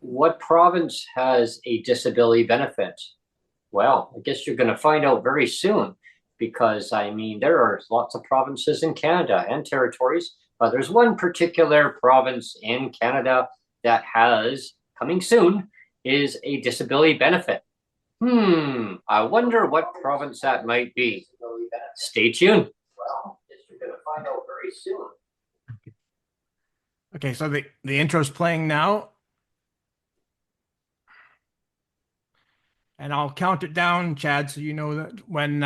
What province has a disability benefit? Well, I guess you're going to find out very soon because there are lots of provinces in Canada and territories, but there's one particular province in Canada that has, coming soon, is a disability benefit. I wonder what province that might be. Stay tuned. Well, I guess you're going to find out very soon. Okay, so the intro's playing now, and I'll count it down, Chad, so you know that when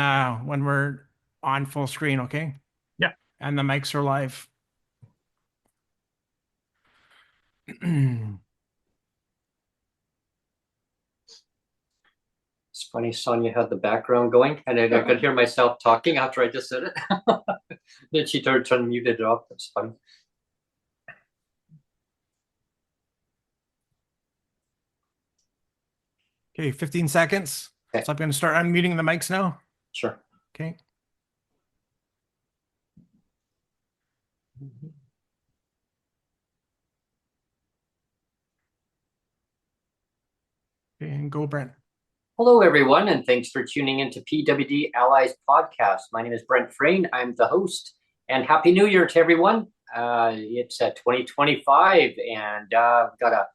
we're on full screen, okay? Yeah. And the mics are live. It's funny, Sonia had the background going, and I could hear myself talking after I just said it. Then she turned muted it off. That's funny. Okay, 15 seconds. Okay. So I'm going to start unmuting the mics now. Sure. Okay. Okay, and go, Brent. Hello, everyone, and thanks for tuning into PWD Allies podcast. My name is Brent Frain. I'm the host, and Happy New Year to everyone. It's 2025, and got a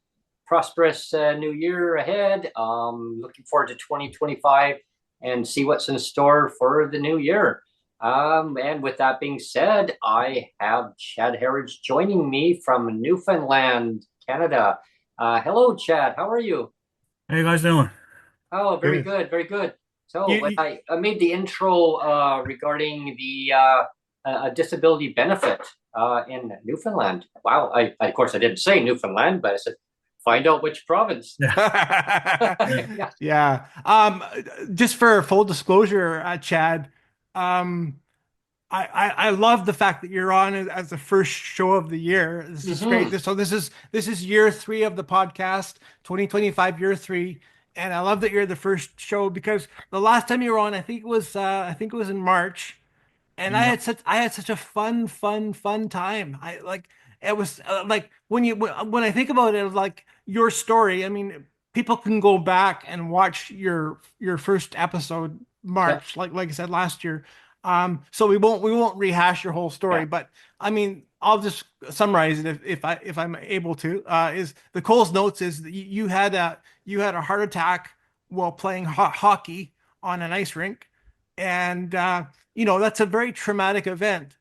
prosperous new year ahead. Looking forward to 2025 and see what's in store for the new year. And with that being said, I have Chad Herridge joining me from Newfoundland, Canada. Hello, Chad. How are you? How you guys doing? Oh, very Good. good, very good. So You, when you- I made the intro regarding the disability benefit in Newfoundland. Wow, of course I didn't say Newfoundland, but I said find out which province. Yeah. yeah. Just for full disclosure, Chad, um, I love the fact that you're on as the first show of the year. This is great. Mhm. This is year three of the podcast, 2025 year three, and I love that you're the first show because the last time you were on, I think it was in March, and I Yeah. had such a fun time. I like it was like when I think about it, like your story. I mean, people can go back and watch your first episode Yep. March, like I said last year. So we won't rehash your whole story, Yeah. but I mean, I'll just summarize it if I'm able to. Is the Cole's notes is that you had a heart attack while playing hockey on an ice rink, and that's a very traumatic event.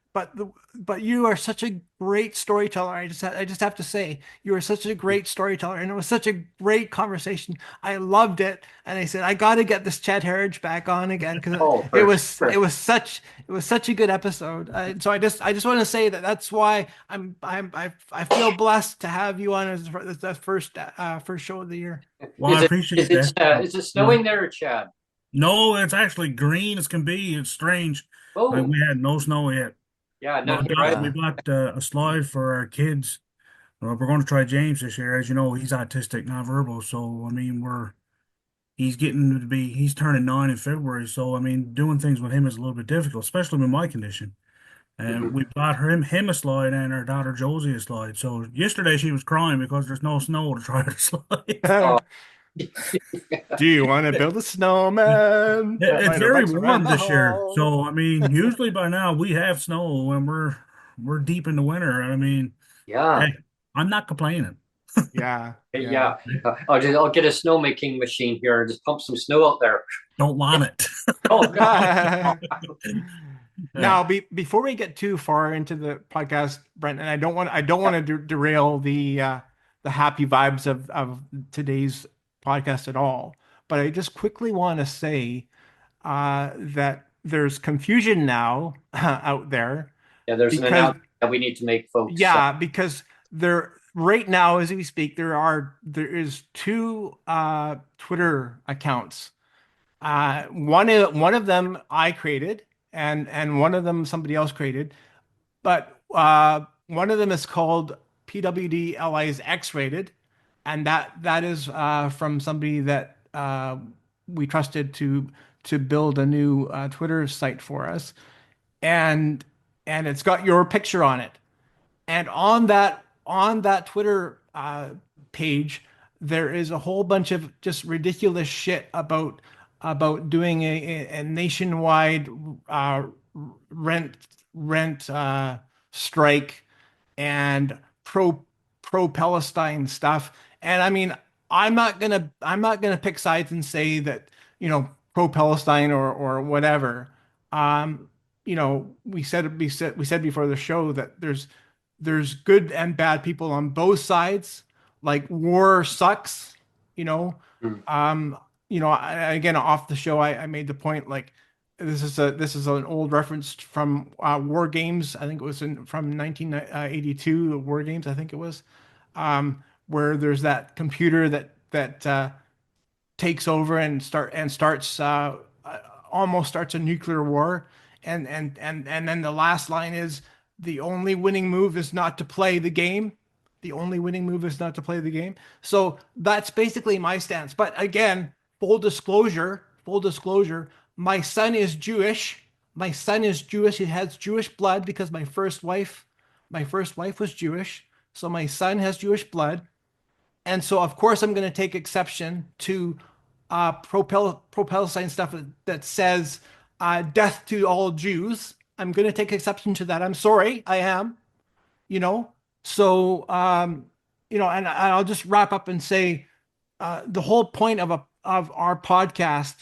But you are such a great storyteller. I just have to say you are such a great storyteller, and it was such a great conversation. I loved it, and I said I got to get this Chad Herridge back on again because Oh, it for was it sure. was such it was such a good episode. So I just want to say that's why I feel blessed to have you on as the first show of the year. Well, I appreciate that. Is it Yeah. snowing there, Chad? No, it's actually green as can be. It's strange. Oh, We had no snow yet. yeah, But not here either. we bought a slide for our kids. We're going to try James this year. As you know, he's autistic, nonverbal. So, he's turning 9 in February. So, doing things with him is a little bit difficult, especially with my condition. And Mhm. we bought him a slide and our daughter Josie a slide. So yesterday she was crying because there's no snow to try her slide. Oh, Do you want to build a snowman? It's Ride our very bikes around warm the this year. hall. So usually by now we have snow when we're deep in the winter. And yeah. hey, I'm not complaining. Yeah, yeah. Yeah. I'll get a snowmaking machine here and just pump some snow out there. Don't want it. Oh God. Yeah. Now, before we get too far into the podcast, Brent, and I don't want to derail the happy vibes of today's podcast at all, but I just quickly want to say that there's confusion now out there Yeah, there's an because announcement that we need to make, folks. yeah, because there right now as we speak there is two Twitter accounts. One of them I created, and one of them somebody else created. But one of them is called PWD Allies X-rated, and that is from somebody that we trusted to build a new Twitter site for us, and it's got your picture on it. And on that Twitter page, there is a whole bunch of just ridiculous shit about doing a nationwide uh, rent rent strike and pro Palestine stuff. And I mean, I'm not gonna pick sides and say that, pro Palestine or whatever. Um, we said before the show that there's good and bad people on both sides. Like war sucks, you know. Mm. Again, off the show, I made the point, like, this is an old reference from War Games. I think it was from 1982, War Games, I think it was, where there's that computer that takes over and starts almost starts a nuclear war, and then the last line is, the only winning move is not to play the game. The only winning move is not to play the game. So that's basically my stance. But again, full disclosure, my son is Jewish. My son is Jewish. He has Jewish blood because my first wife was Jewish. So my son has Jewish blood. And so, of course, I'm going to take exception to pro-Palestine stuff that says death to all Jews. I'm going to take exception to that. I'm sorry, I am. You know, so and I'll just wrap up and say the whole point of our podcast.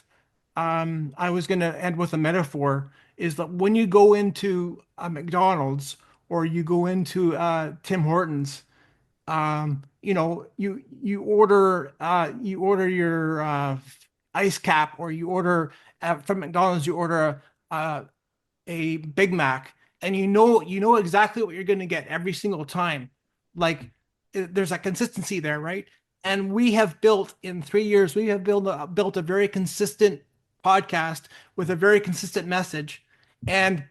I was going to end with a metaphor. Is that when you go into a McDonald's or you go into Tim Hortons, you order your ice cap, or you order from McDonald's, you order a Big Mac, and you know exactly what you're going to get every single time. Like, there's a consistency there, right? And we have built in 3 years, we have built a very consistent podcast with a very consistent message. And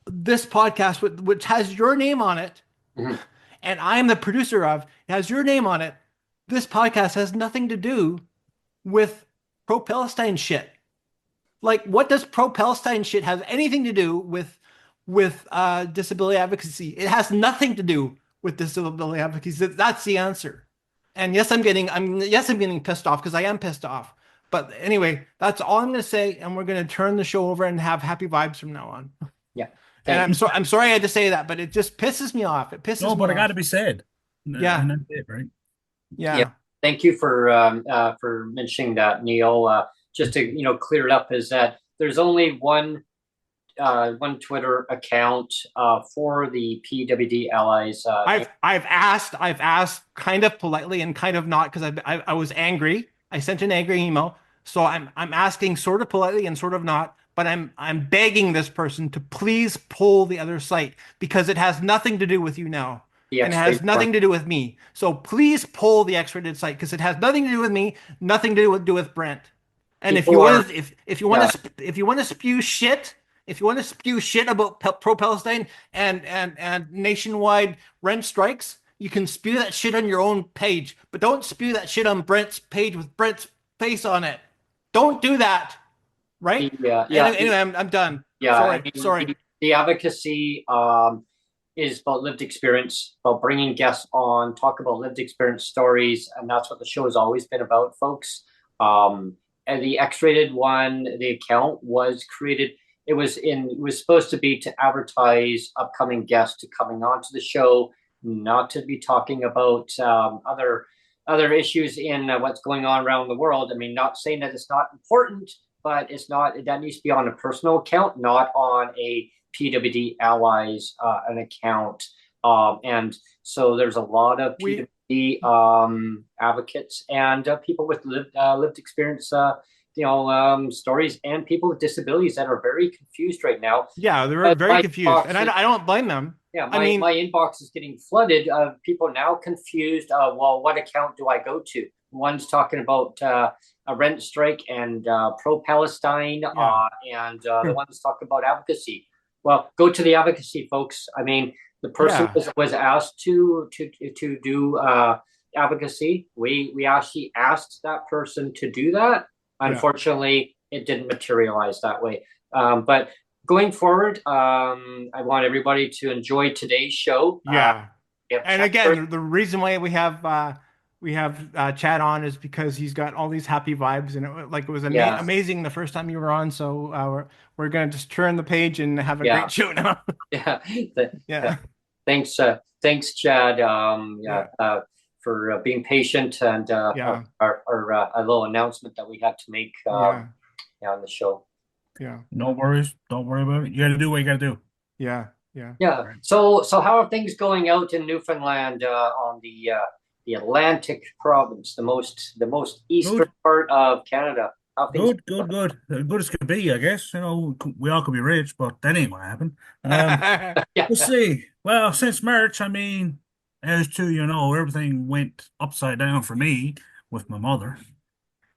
this podcast, which has your name on it, Mhm. and I'm the producer of, it has your name on it. This podcast has nothing to do with pro-Palestine shit. Like, what does pro-Palestine shit have anything to do with disability advocacy? It has nothing to do with disability advocacy. That's the answer. And yes, I'm getting pissed off, because I am pissed off. But anyway, that's all I'm going to say, and we're going to turn the show over and have happy vibes from now on. Yeah. And Thank I'm sorry I had to say that, but it just pisses me off. It pisses No, me but it got off. to be said. Yeah. And that's it, right? Yeah. Yeah. Thank you for mentioning that, Neil. Just to clear it up, is that there's only one Twitter account for the PWD Allies. I've asked kind of politely and kind of not, because I was angry. I sent an angry email, so I'm asking sort of politely and sort of not, but I'm begging this person to please pull the other site, because it has nothing to do with you now. The And it has X-rated nothing one. to do with me. So please pull the X-rated site, because it has nothing to do with me, nothing to do with Brent. And if you People are, want to if you want to spew shit, if you want to spew shit about pro-Palestine and nationwide rent strikes, you can spew that shit on your own page, but don't spew that shit on Brent's page with Brent's face on it. Don't do that, right? Anyway, I'm done. Yeah. Sorry, I mean, sorry. the advocacy is about lived experience, about bringing guests on, talk about lived experience stories, and that's what the show has always been about, folks. And the X-rated one, the account was created. It was supposed to be to advertise upcoming guests to coming onto the show, not to be talking about other issues in what's going on around the world. I mean, not saying that it's not important, but it's not, that needs to be on a personal account, not on a PWD Allies an account. And so there's a lot of PWD advocates and people with lived experience, stories, and people with disabilities that are very confused right now. Yeah, they're very My confused, inbox and I don't blame them. Yeah, I mean, my inbox is getting flooded of people now confused. Well, what account do I go to? One's talking about a rent strike and pro-Palestine, Yeah. and the one's talking about advocacy. Well, go to the advocacy, folks. I mean, the person Yeah. was asked to do advocacy. We actually asked that person to do that. Unfortunately, it didn't materialize that way. But going forward, I want everybody to enjoy today's show. Yeah. We have And Chester. again, the reason why we have we have Chad on is because he's got all these happy vibes, and it was Yeah, amazing the first time you were on. So we're gonna just turn the page and have a yeah, great show now. yeah. Yeah. Yeah, Thanks, Chad. yeah, For being patient and yeah, our a little announcement that we had to make yeah, yeah, on the show. yeah, No worries. Don't worry about it. You got to do what you got to do. yeah, yeah. Yeah. Right. So how are things going out in Newfoundland on the Atlantic province, the most eastern Good, part of Canada? How things good, good, good. As good as could be, I guess. You know, we all could be rich, but that ain't gonna happen. Um, Yeah. we'll see. Well, since March, I mean, as to, everything went upside down for me with my mother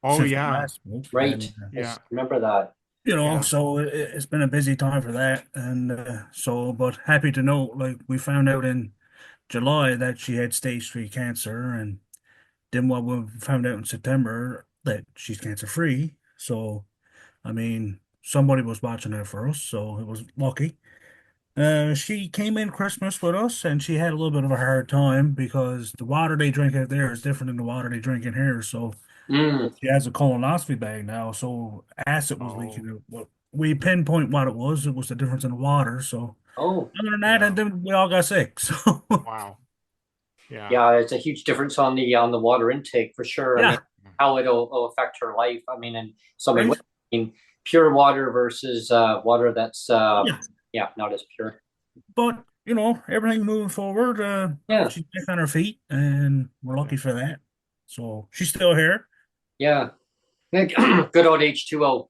Oh since we yeah, last spoke. Right. And, yeah, Remember that. yeah. so it's been a busy time for that. And but happy to know, like, we found out in July that she had stage 3 cancer. And then what we found out in September that she's cancer free. So, I mean, somebody was watching out for us, so it was lucky. She came in Christmas with us, and she had a little bit of a hard time because the water they drink out there is different than the water they drink in here. So Mm. she has a colonoscopy bag now, so acid was Oh leaking out. But we pinpoint what it was. It was the difference in the water. So Oh, other than that, and yeah, then we all got sick. So wow, yeah, yeah. It's a huge difference on the water intake for sure. I mean, yeah, how it'll affect her life. I mean, in so many right, ways. I mean, pure water versus water that's yeah. yeah, not as pure. But everything moving forward. Yeah, She's back on her feet, and we're yeah, lucky for that. So she's still here. yeah. Good old H2O.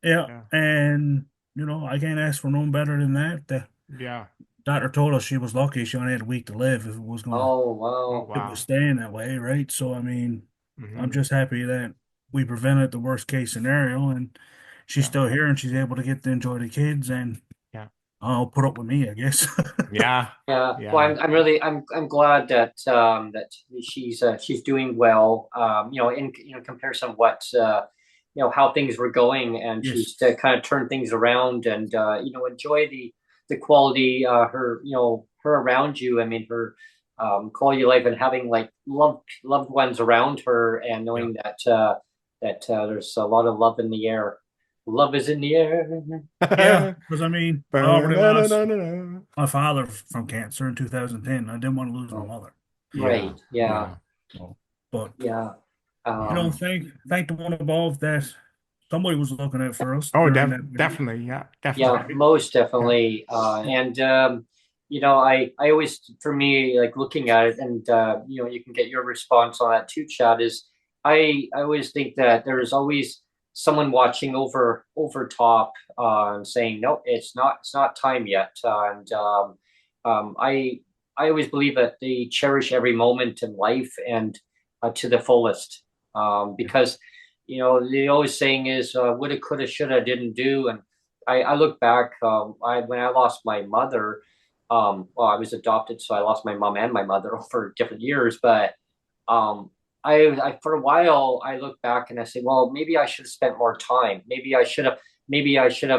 Yeah, yeah, and I can't ask for no better than that. The yeah. doctor told us she was lucky; she only had a week to live if it was gonna Oh, Oh wow. it was wow. staying that way, right? So I mean, I'm Hmm. just happy that we prevented the worst case scenario, and she's Yeah, still here, and she's able to get to enjoy the kids, and yeah, I'll put up with me, I guess. yeah, Yeah. Well, yeah, I'm really I'm glad that that she's doing well. In comparison of what how things were going, and Yes, she's kind of turned things around and enjoy the quality her her around you. I mean her quality of life and having like loved ones around her and yeah, knowing that there's a lot of love in the air. Love is in the air. yeah. Because I mean, I already lost Ba-na-na-na-na-na. my father from cancer in 2010. I didn't want to lose my Oh, mother. Yeah, right. Yeah. yeah. So, but Yeah. Yeah. thank the one above that somebody was looking out for us Oh, during that period. definitely. Yeah, definitely. Yeah, most Yeah. definitely. And I always, for me, like looking at it, and you can get your response on that too, Chad. Is I always think that there's always someone watching over top, and saying, no, it's not time yet. And um, I I always believe that they cherish every moment in life and to the fullest, Yeah. because the always saying is woulda, coulda, shoulda, didn't do, and I look back. When I lost my mother, well, I was adopted, so I lost my mom and my mother over different years. But um, I for a while, I look back and I say, well, maybe I should have spent more time. Maybe I should have,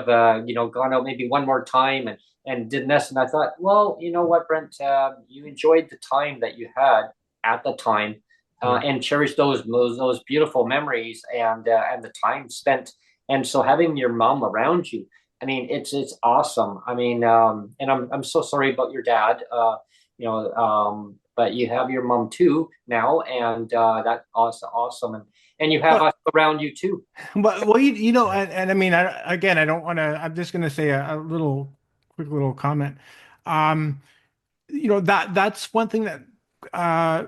gone out maybe one more time and did this. And I thought, well, you know what, Brent, you enjoyed the time that you had at the time, Yeah. and cherish those beautiful memories and the time spent. And so having your mom around you, I mean, it's awesome. I mean, and I'm so sorry about your dad. But you have your mom too now, and that's awesome. And you have But us around you too. well, and I mean, I don't want to. I'm just going to say a little quick little comment. Um, that's one thing that uh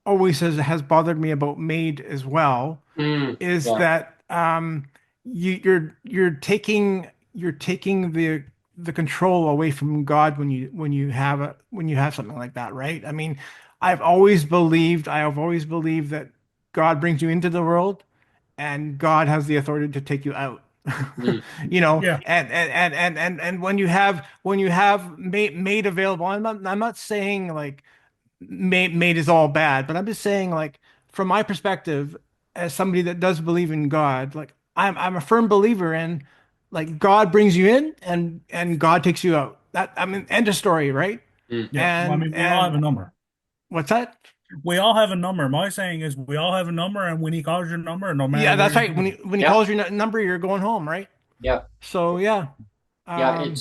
always has bothered me about maid as well is Yeah. that you're taking the control away from God when you have something like that, right? I mean, I have always believed that God brings you into the world and God has the authority to take you out. Mm, Yeah. And when you have made available, I'm not saying like made is all bad, but I'm just saying like from my perspective as somebody that does believe in God, like I'm a firm believer in like God brings you in and God takes you out. That I mean end of story, right? Yeah. Well, I And mean, we all have a number. what's that? we all have a number. My saying is we all have a number, and when he calls your number, no matter Yeah, where that's you're right. going. When he Yeah, calls your number, you're going home, right? yeah, So yeah. yeah. Um,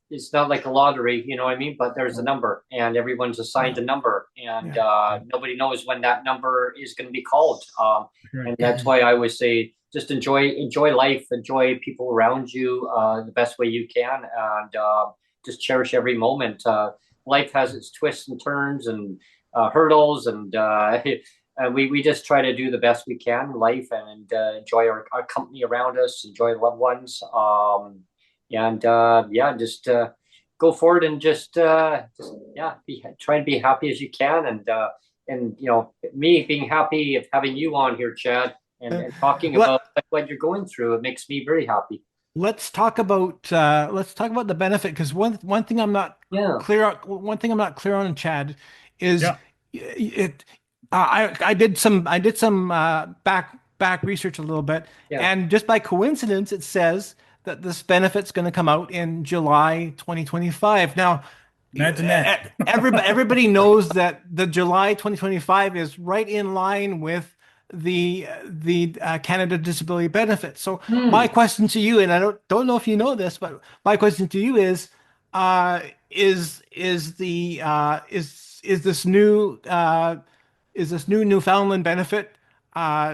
It's not like a lottery, you know what I mean? But there's a number, and everyone's assigned yeah, a number, and yeah. nobody knows when that number is going to be called. Right. And that's why I always say just enjoy life, enjoy people around you the best way you can, and just cherish every moment. Life has its twists and turns and hurdles, and we just try to do the best we can in life and enjoy our company around us, enjoy loved ones, and yeah, just go forward and just yeah, try and be happy as you can, and you know, me being happy of having you on here, Chad, and talking Let about what you're going through, it makes me very happy. let's talk about the benefit, because one thing I'm not Yeah, clear on, Chad, is Yeah. it. I did some back research a little bit, yeah. and just by coincidence, it says that this benefit's going to come out in July 2025. Now, Imagine that. everybody knows that the July 2025 is right in line with the Canada Disability Benefit. So my Hmm. question to you, and I don't know if you know this, but my question to you is this new Newfoundland benefit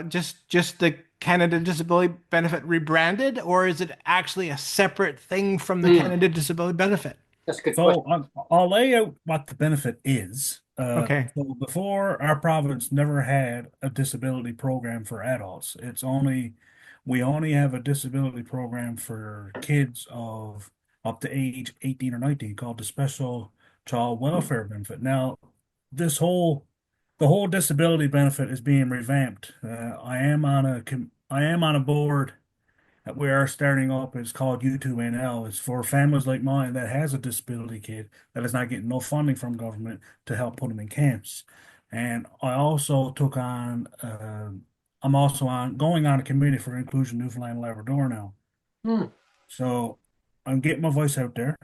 just the Canada Disability Benefit rebranded, or is it actually a separate thing from the Hmm. Canada Disability Benefit? That's a good question. So I'll lay out what the benefit is. Okay. So before, our province never had a disability program for adults. We only have a disability program for kids of up to age 18 or 19 called the Special Child Welfare Benefit. Now, this whole the whole disability benefit is being revamped. I am on a board that we are starting up. It's called U2NL. It's for families like mine that has a disability kid that is not getting no funding from government to help put them in camps. And I also took on, I'm also going on a committee for Inclusion Newfoundland and Labrador now. Hmm. So I'm getting my voice out there.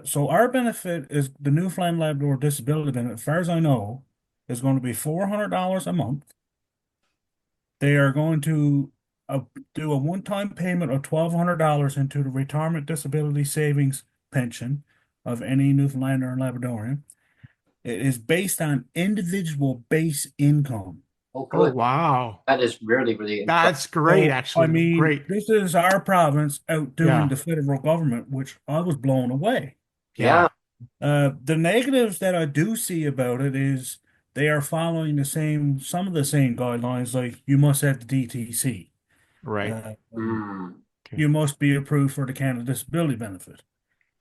So our benefit is the Newfoundland Labrador disability benefit, as far as I know, is going to be $400 a month. They are going to uh, do a one-time payment of $1,200 into the retirement disability savings pension of any Newfoundlander and Labradorian. It is based on individual base income. Oh, Oh, good. wow. That is really, really impressive. That's great, So, I actually. mean, Great. this is our province outdoing Yeah. the federal government, which I was blown away. Yeah. Yeah. The negatives that I do see about it is they are following some of the same guidelines, like you must have the DTC. Right. Uh, Hmm. Okay. you must be approved for the Canada Disability Benefit.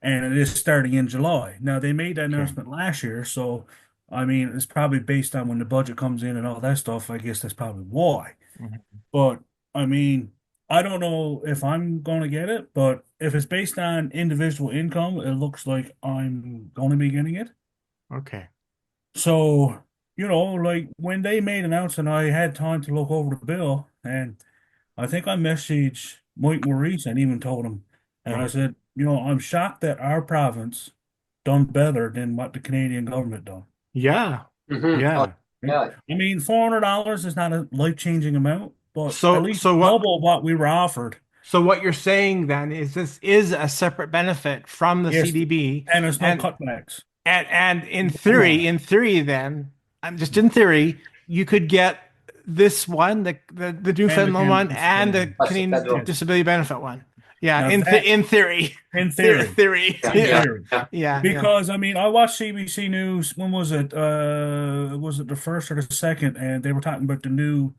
And it is starting in July. Now, they made that Okay. announcement last year, so I mean, it's probably based on when the budget comes in and all that stuff. I guess that's probably why. Mhm. But I mean, I don't know if I'm going to get it, but if it's based on individual income, it looks like I'm going to be getting it. Okay. So, like when they made an announcement, I had time to look over the bill, and I think I messaged Mike Maurice and even told him, and I Right. said, I'm shocked that our province done better than what the Canadian government done. Yeah. Hmm. Oh, Yeah. Right? yeah. I mean, $400 is not a life-changing amount, but at So least so what double what we were offered. so what you're saying then is this is a separate benefit from the Yes, CDB, and there's no and cutbacks. and Come on. in theory then, I'm just in theory, you could get this one, the And the Newfoundland Canada one, and Disability the Benefit. That's the Canadian federal. Yes. Disability Benefit one. Yeah, Now that, in theory. in theory, Theory. Yeah, in yeah, Yeah. theory. yeah. Yeah, yeah. Because I mean, I watched CBC News. When was it? Was it the first or the second? And they were talking about the new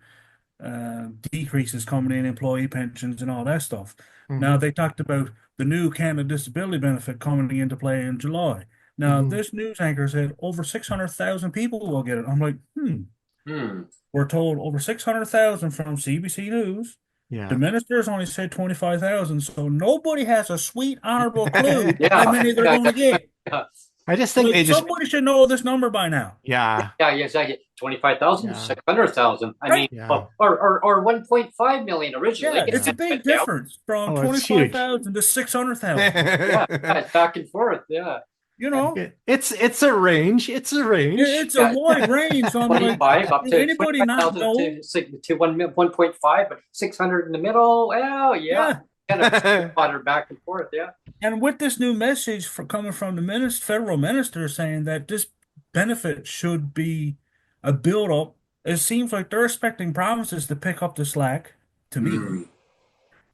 decreases coming in employee pensions and all that stuff. Now Hmm. they talked about the new Canada Disability Benefit coming into play in July. Now Hmm. this news anchor said over 600,000 people will get it. I'm like, Hmm. we're told over 600,000 from CBC News. The Yeah. ministers only said 25,000, so nobody has a sweet, honorable clue how Yeah, many they're yeah, going yeah, to get. yeah. I just think Like they just, somebody should know this number by now, yeah, Yeah, exactly. 25,000, yeah, 600,000. I mean, right? yeah, or 1.5 million originally. Yeah, It it's a yeah. big went down. difference from Oh, it's huge. 25,000 to 600,000. Yeah, yeah, it's back and forth. Yeah. You know, It's a range. It's a range. it's a Yeah. wide range. So I'm like, 25 up to anybody not 25,000 know? to 1.5, but 600 in the middle. Well, yeah, Yeah. kind of butter back and forth. Yeah. And with this new message coming from the federal minister saying that this benefit should be a build up, it seems like they're expecting provinces to pick up the slack, to me, Mm.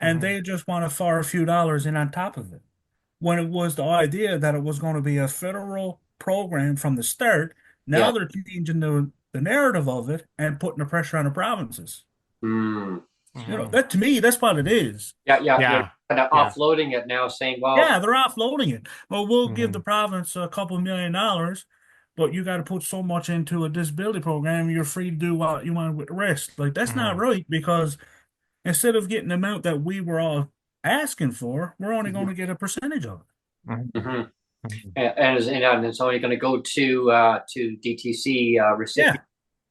and they just want to fire a few dollars in on top of it. When it was the idea that it was going to be a federal program from the start, now Yeah. they're changing the narrative of it and putting the pressure on the provinces. Mm. You know, that to me, that's what it is. Yeah, yeah, Yeah. you're kind of offloading it now, saying, well, Yeah, they're offloading it. Well, we'll give the Mhm. province a couple $1 million, but you got to put so much into a disability program. You're free to do what you want with the rest. Like, that's not Mhm. right, because instead of getting the amount that we were all asking for, we're only going Mhm. to get a percentage of Mhm. Mhm. Mhm. And it's only going to go to DTC it. Yeah, recipients,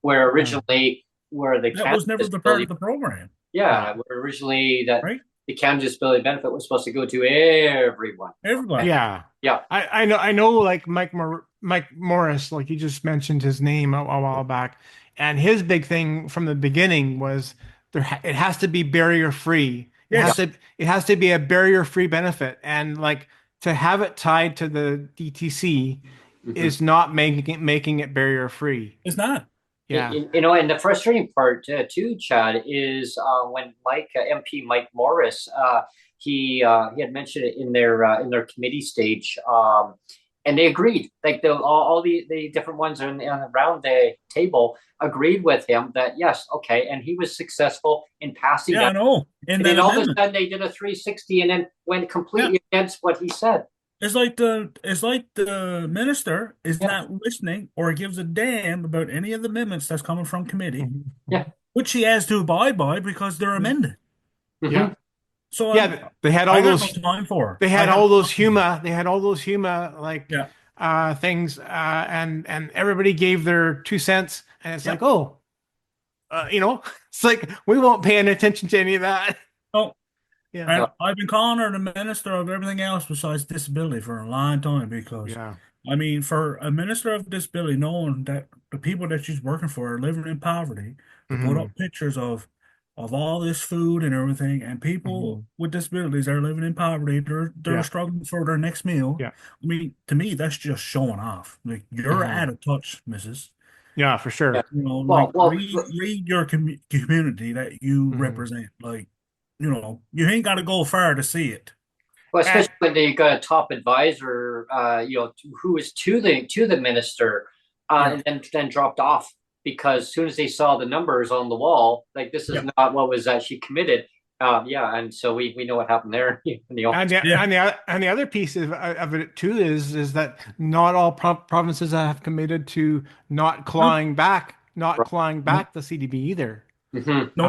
where originally where the that was never the part disability, of the program, yeah, where originally that right? the Canada disability benefit was supposed to go to everyone. Everybody. Yeah. Yeah. I know like Mike Morris, like you just mentioned his name a while back, and his big thing from the beginning was it has to be barrier free. Yes, It has to be a barrier free benefit, and like to have it tied to the DTC Mhm. is not making it barrier free. it's not. Yeah. And the frustrating part too, Chad, is when MP Mike Morris, he had mentioned it in their committee stage, and they agreed. Like all the different ones around the table agreed with him that yes, okay, and he was successful in passing Yeah, I that. know. In And that then all of a amendment. sudden they did a 360 and then went Yeah. completely against what he said. It's like the minister is Yeah, not listening or gives a damn about any of the amendments that's coming from committee, Mhm. yeah, which he has to abide by because they're Yeah. amended. hmm Yeah. So Yeah. They had I all got no those time for her. they I had got all those no time. huma like Yeah. things and everybody gave their 2 cents, and it's Yep. like, oh, it's like we won't pay any attention to any of that. Oh, Yeah. and I've been calling her the minister of everything else besides disability for a long time because, Yeah. I mean, for a minister of disability, knowing that the people that she's working for are living in poverty, to put Hmm. up pictures of all this food and everything, and people Hmm. with disabilities are living in poverty, they're Yeah. struggling for their next meal. Yeah. I mean, to me, that's just showing off. Like, you're Hmm. out of touch, missus. Yeah, for yeah. sure. You know, Well, like, well, read your community that you Hmm. represent. Like, you ain't got to go far to see it. Well, And especially when they got a top advisor, who was to the minister, Yeah. and then dropped off because as soon as they saw the numbers on the wall, like this is Yeah. not what was actually committed. Yeah, and so we know what happened there in the office. Yeah. and the other piece of it too is that not all provinces have committed to No, not Right. clawing no, back the CDB either. Hmm. no.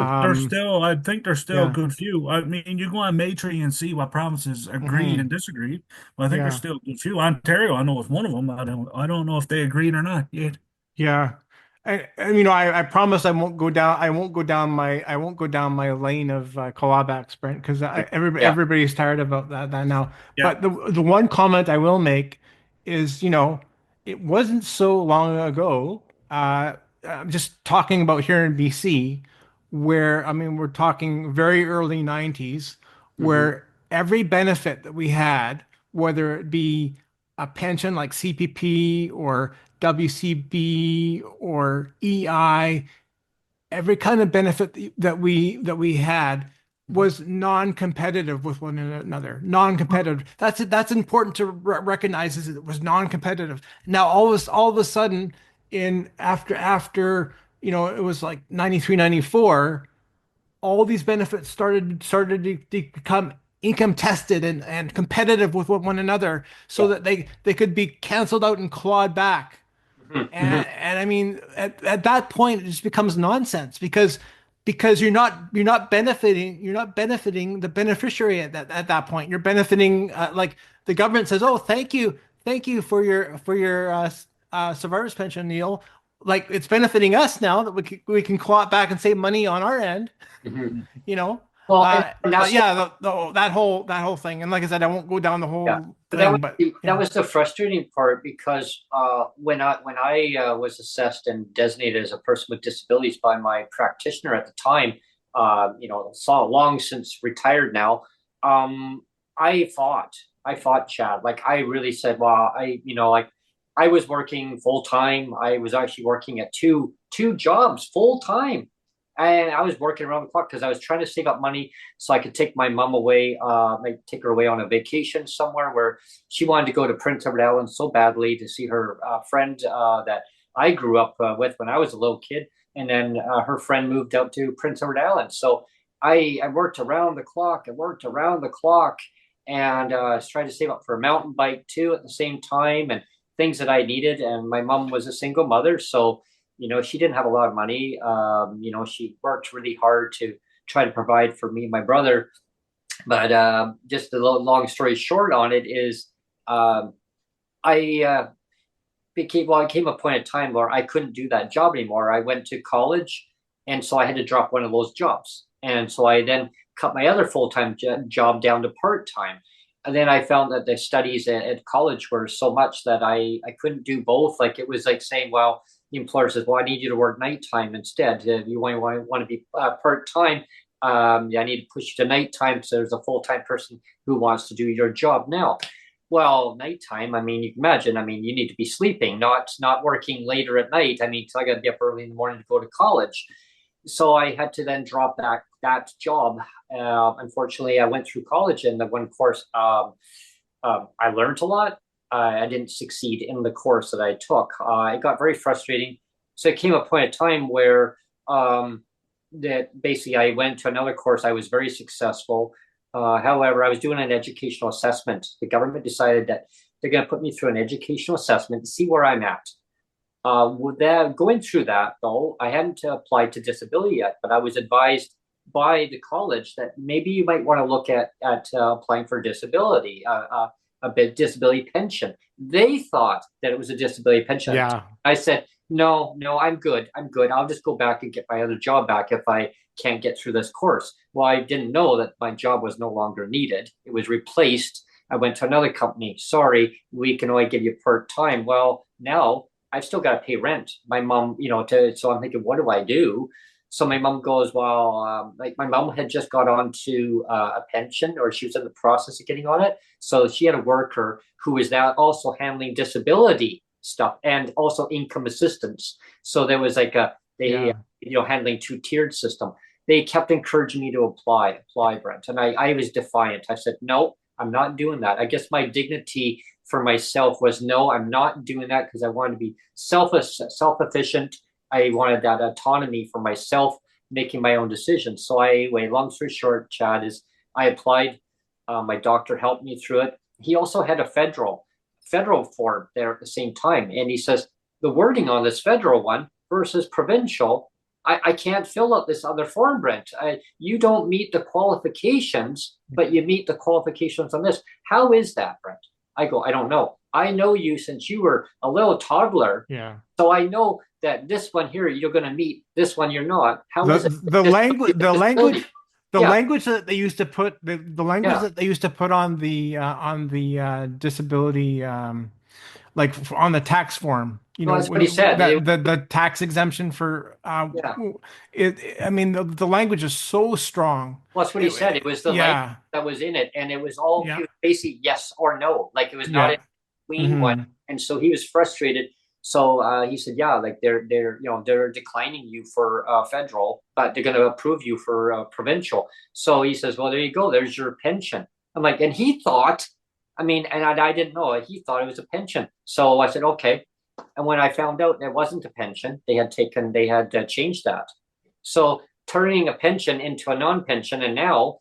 I think there's still a Yeah. good few. I mean, you go on Matrix and see what provinces agreed and Hmm. disagreed. But I think there's Yeah. still a good few. Ontario, I know, is one of them. I don't know if they agreed or not yet. Yeah. And I promise I won't go down my lane of clawbacks, Brent, because Yeah. everybody's tired about that now. Yeah. But the one comment I will make is, it wasn't so long ago, just talking about here in BC, where, I mean, we're talking very early 90s, Hmm. where every benefit that we had, whether it be a pension like CPP or WCB or EI, every kind of benefit that we had was non-competitive with one another. Non-competitive. That's important to recognize, is it was non-competitive. Now all of a sudden, in after it was like 93, 94, all these benefits started to become income tested and competitive with one another, so Yeah. that they could be canceled out and clawed back. Hmm. And I mean, at that point, it just becomes nonsense, because you're not benefiting the beneficiary at that point. You're benefiting, like the government says, oh, thank you for your survivor's pension, Neil. Like, it's benefiting us now that we can claw it back and save money on our end, Hmm. you know. Well, and But that's yeah, that whole thing. And like I said, I won't go down the yeah. whole But that thing, was but that was the frustrating part because when I was assessed and designated as a person with disabilities by my practitioner at the time, saw long since retired now. Um, I fought Chad. Like I really said, well, like I was working full time. I was actually working at two jobs full time, and I was working around the clock because I was trying to save up money so I could take my mom away, like take her away on a vacation somewhere where she wanted to go to Prince Edward Island so badly to see her friend that I grew up with when I was a little kid. And then her friend moved out to Prince Edward Island. So I worked around the clock. I worked around the clock and tried to save up for a mountain bike too at the same time and things that I needed. And my mom was a single mother. So she didn't have a lot of money. She worked really hard to try to provide for me and my brother. But just a little long story short on it is, I it came a point in time where I couldn't do that job anymore. I went to college, and so I had to drop one of those jobs. And so I then cut my other full time job down to part time. And then I found that the studies at college were so much that I couldn't do both. Like it was like saying, well, the employer says, well, I need you to work nighttime instead. If you want to be part time, I need to push you to nighttime. So there's a full time person who wants to do your job now. Well, nighttime, I mean, you can imagine, I mean, you need to be sleeping, not working later at night. I mean, 'cause I got to be up early in the morning to go to college. So I had to then drop that job. Unfortunately, I went through college and the one course, I learned a lot. I didn't succeed in the course that I took. It got very frustrating. So it came a point of time where that basically I went to another course. I was very successful. However, I was doing an educational assessment. The government decided that they're going to put me through an educational assessment to see where I'm at. With that, going through that, though, I hadn't applied to disability yet, but I was advised by the college that maybe you might want to look at applying for disability, a bit disability pension. They thought that it was a disability pension. yeah. I said, no, I'm good. I'm good. I'll just go back and get my other job back if I can't get through this course. Well, I didn't know that my job was no longer needed. It was replaced. I went to another company. Sorry, we can only give you part time. Well, now I've still got to pay rent. My mom, so I'm thinking, what do I do? So my mom goes, well, like my mom had just got onto a pension, or she was in the process of getting on it. So she had a worker who was now also handling disability stuff and also income assistance. So there was like handling two-tiered system. They kept encouraging me to apply, Brent. And I was defiant. I said, no, I'm not doing that. I guess my dignity for myself was, no, I'm not doing that because I wanted to be self-efficient. I wanted that autonomy for myself, making my own decisions. So long story short, Chad, is I applied. My doctor helped me through it. He also had a federal form there at the same time. And he says, the wording on this federal one versus provincial, I can't fill out this other form, Brent. You don't meet the qualifications, but you meet the qualifications on this. How is that, Brent? I go, I don't know. I know you since you were a little toddler. Yeah. So I know that this one here, you're going to meet. This one, you're not. How is it? The language that they used to put that they used to put on the disability like on the tax form, that's what he said. The tax exemption for I mean the language is so strong. Well, that's what he said. It was the language that was in it, and it was all it was basically yes or no. Like it was not a between one. And so he was frustrated. So he said, yeah, like they're declining you for federal, but they're going to approve you for provincial. So he says, well, there you go. There's your pension. I'm like, and he thought, I mean, and I didn't know it. He thought it was a pension. So I said, okay. And when I found out it wasn't a pension, they had changed that. So turning a pension into a non-pension, and now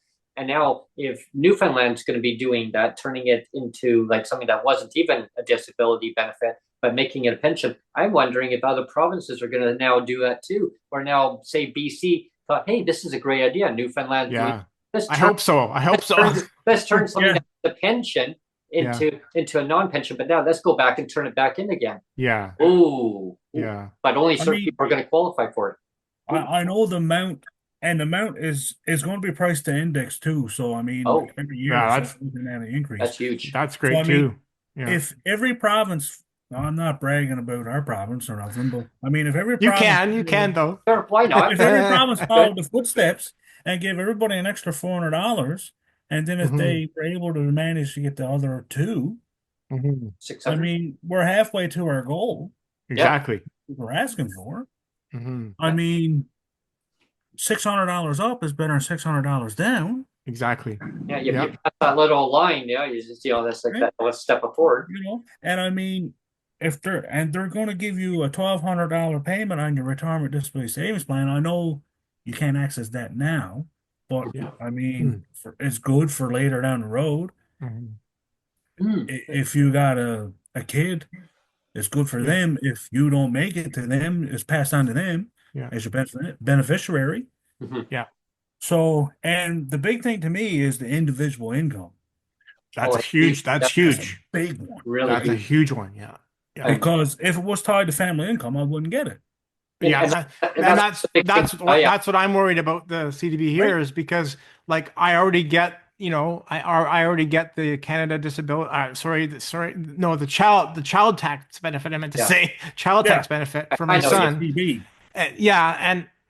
if Newfoundland's going to be doing that, turning it into like something that wasn't even a disability benefit, but making it a pension, I'm wondering if other provinces are going to now do that too. Or now, say BC thought, hey, this is a great idea. Newfoundland. Yeah. I hope so. Let's turn something that's a pension into a non-pension, but now let's go back and turn it back in again. Yeah. Oh. Yeah. But only certain people are going to qualify for it. I know the amount And the amount is going to be priced to index too. So I mean, Oh, every year Yeah, it's looking at an increase. that's huge. that's So I great mean, too. Yeah. if every province, I'm not bragging about our province or nothing, but I mean, if every province, You can though. Sure, why not? if every province Good. followed the footsteps and gave everybody an extra $400, and then if Mhm, they were able to manage to get the other two, mhm. I 600. mean, we're halfway to our goal Yeah. Exactly. we're asking for. Mhm. I mean, $600 up is better than $600 down, Exactly. Yeah, you Yeah. pass that little line, yeah, you just, that's like right? that. Let's step forward. You know, and I mean, if they're going to give you a $1,200 payment on your retirement disability savings plan, I know you can't access that now, but Yeah. I mean, Mm. it's good for later down the road. Mhm. Hmm. If you got a kid, it's good for Yeah. them. If you don't make it to them, it's passed on to them Yeah. as your beneficiary. Mhm. Yeah. So, and the big thing to me is the individual income. That's Oh, a huge. That's That's a huge. big one really That's a huge. huge one. Yeah. Yeah. And, because if it was tied to family income, I wouldn't get it. and Yeah, and that's the big thing. Oh, yeah. that's what I'm worried about the CDB Right? here is because like I already get I already get the Canada disability no the child tax benefit I meant to Yeah. say child Yeah. tax benefit for I my know, yeah. son. CB. Yeah,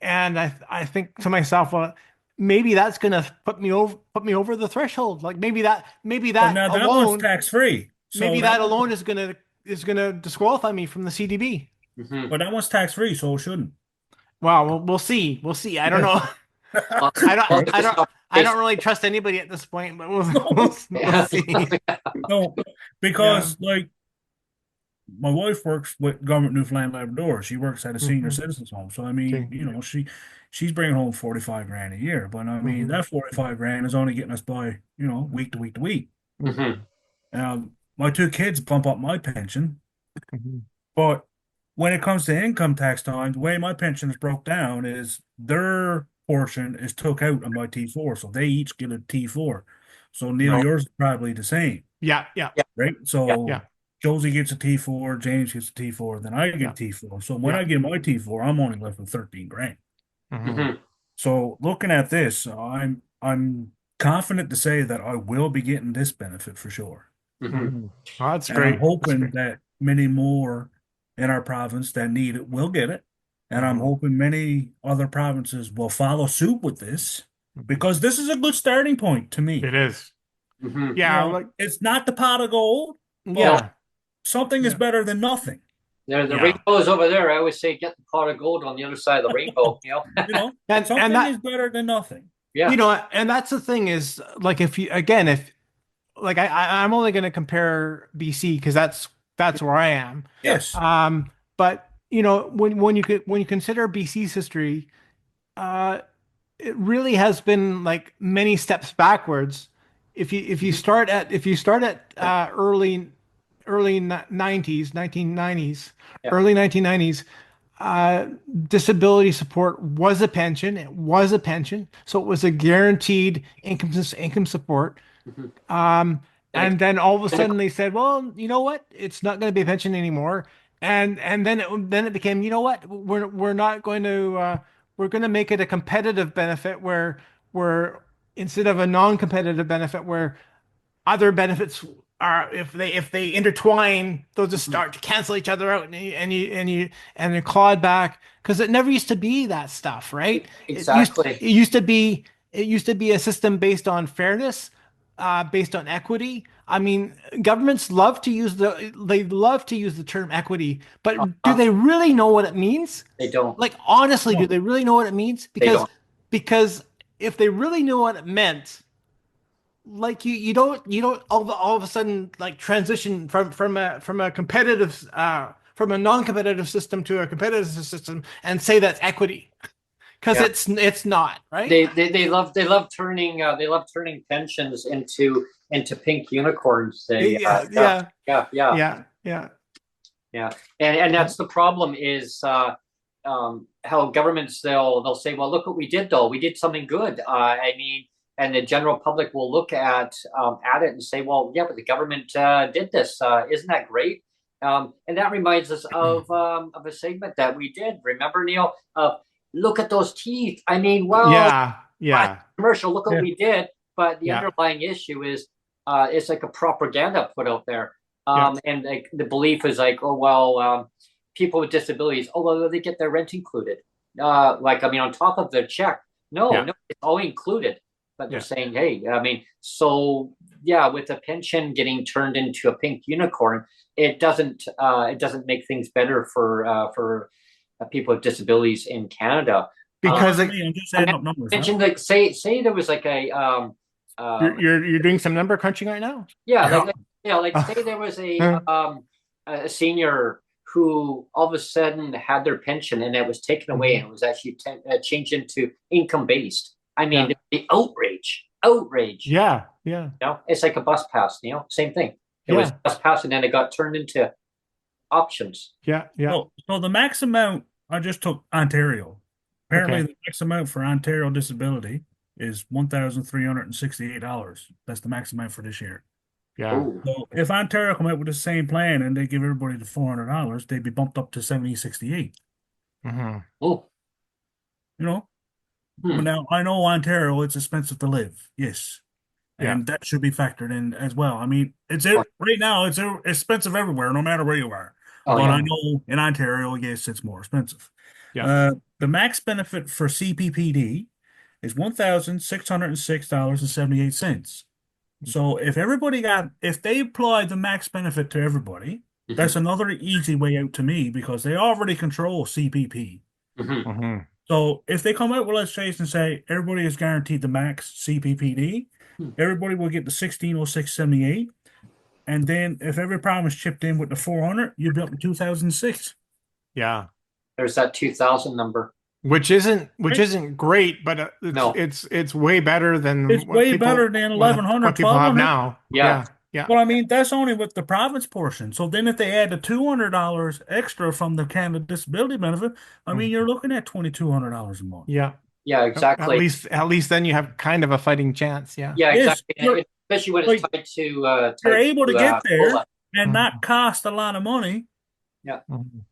and I think to myself, well, maybe that's gonna put me over the threshold. Like maybe But that now that one's alone tax free. So maybe that alone is gonna disqualify me from the CDB. Mhm. but that one's tax free, so it shouldn't. Well, we'll see. We'll see. I don't know. Well, I don't. well, I this don't. I don't conversation- really trust anybody at this point. But No, we'll see. no, Yeah. because like my wife works with Government Newfoundland Labrador. She works at a senior Hmm. citizens home. So I mean, Okay. she's bringing home 45 grand a year. But I mean, Hmm. that 45 grand is only getting us by, week to week to week. Hmm. Mhm. My two kids bump up my pension, Hmm. but when it comes to income tax time, the way my pension is broke down is their portion is took out of my T4. So they each get a T4. So Neil, No. yours is probably the same, Yeah. Yeah. Yeah. right? Yeah. Yeah. So Josie gets a T4, James gets a T4, then I get a Yeah. T4. So when Yeah. I get my T4, I'm only left with 13 grand. Hmm. Mhm. So looking at this, I'm confident to say that I will be getting this benefit for sure. Mhm. Hmm. Oh, that's And I'm great. That's hoping great. that many more in our province that need it will get it. And I'm Hmm. hoping many other provinces will follow suit with this Hmm. because this is a good starting point to me. It is. Mhm. Yeah. Like. It's not the pot of gold, but No, Yeah. something is Yeah. better than nothing. the Yeah. rainbow is over there. I always say, get the pot of gold on the other side of the rainbow. You know, And something that is better than nothing. Yeah. and that's the thing is like if you again if like I'm only going to compare BC because that's where I am. Yeah. Yes. But when you consider BC's history, uh, it really has been like many steps backwards. Mhm. If you start at early 90s, 1990s, Yeah. early 1990s, uh, disability support was a pension. It was a pension, so it was a guaranteed income support. Mhm. Um, And and then all of a and sudden they said, well, you know what? It's not going to be a pension anymore. And then it became, you know what? We're not going to we're going to make it a competitive benefit where instead of a non-competitive benefit where other benefits are if they intertwine, they'll just Mhm. start to cancel each other out and you clawed back because it never used to be that stuff, right? Exactly. It used to be a system based on fairness, based on equity. I mean, governments love to use the term equity, but do Uh, they really know what it means? they don't. Like honestly, do No. they really know what it means? They don't. Because if they really knew what it meant, like you don't all of a sudden like transition from a competitive from a non-competitive system to a competitive system and say that's equity because Yeah. it's not right. They love turning pensions into pink unicorns. Yeah, Yeah, yeah, yeah, yeah, yeah, yeah, yeah. And that's the problem is how governments they'll say, well, look what we did though. We did something good. I mean, and the general public will look at it and say, well, yeah, but the government did this. Isn't that great? And that reminds us of a segment that we did. Remember, Neil? look at those teeth. I mean, well, Yeah. commercial, look what Yeah. we did. But the Yeah. underlying issue is it's like a propaganda put out there. Yeah. And like the belief is like, oh, well, people with disabilities, oh, well, they get their rent included. Like, I mean, on top of their check. No, Yeah. it's all included. But they're Yeah. saying, hey, I mean, so yeah, with the pension getting turned into a pink unicorn, it doesn't make things better for people with disabilities in Canada. Because I mean, I'm just adding up numbers, huh? Mentioned like say there was like you're doing some number crunching right now. yeah, Yeah. like say there was a senior who all of a sudden had their pension and it was taken away and it was actually changed into income based. I mean, the outrage. Yeah. You know, it's like a bus pass. You know, same thing. It was bus pass and then it got turned into options. Yeah. So the max amount, I just took Ontario. Apparently, the max amount for Ontario disability is $1,368. That's the max amount for this year. Yeah. Ooh. So if Ontario come out with the same plan and they give everybody the $400, they'd be bumped up to $70.68. Mm-hmm. Oh, You know, but now I know Ontario, it's expensive to live, yes, and that should be factored in as well. I mean, right now it's expensive everywhere, no matter where you are. Oh, But yeah. I know in Ontario, yes, it's more expensive. Yeah. The max benefit for CPPD is $1,606.78. So if they apply the max benefit to everybody, that's another easy way out to me because they already control CPP. Mm-hmm. Mm-hmm. So if they come out with legislation and say everybody is guaranteed the max CPPD, everybody will get the 1606.78. And then if every problem is chipped in with the 400, you'd be up to 2006. Yeah. There's that 2000 number. Which isn't great, but No. it's way better than It's way better than 1100, what people have 1200. now. Yeah. Well, I mean, that's only with the province portion. So then if they add the $200 extra from the Canada Disability Benefit, I mean, you're looking at $2,200 a month. Yeah. Yeah, exactly. At least then you have kind of a fighting chance. Yeah. Yeah, Yes, exactly. Especially when it's tied to you're able to get there COLA. and not cost a lot of money. Yeah. Mhm.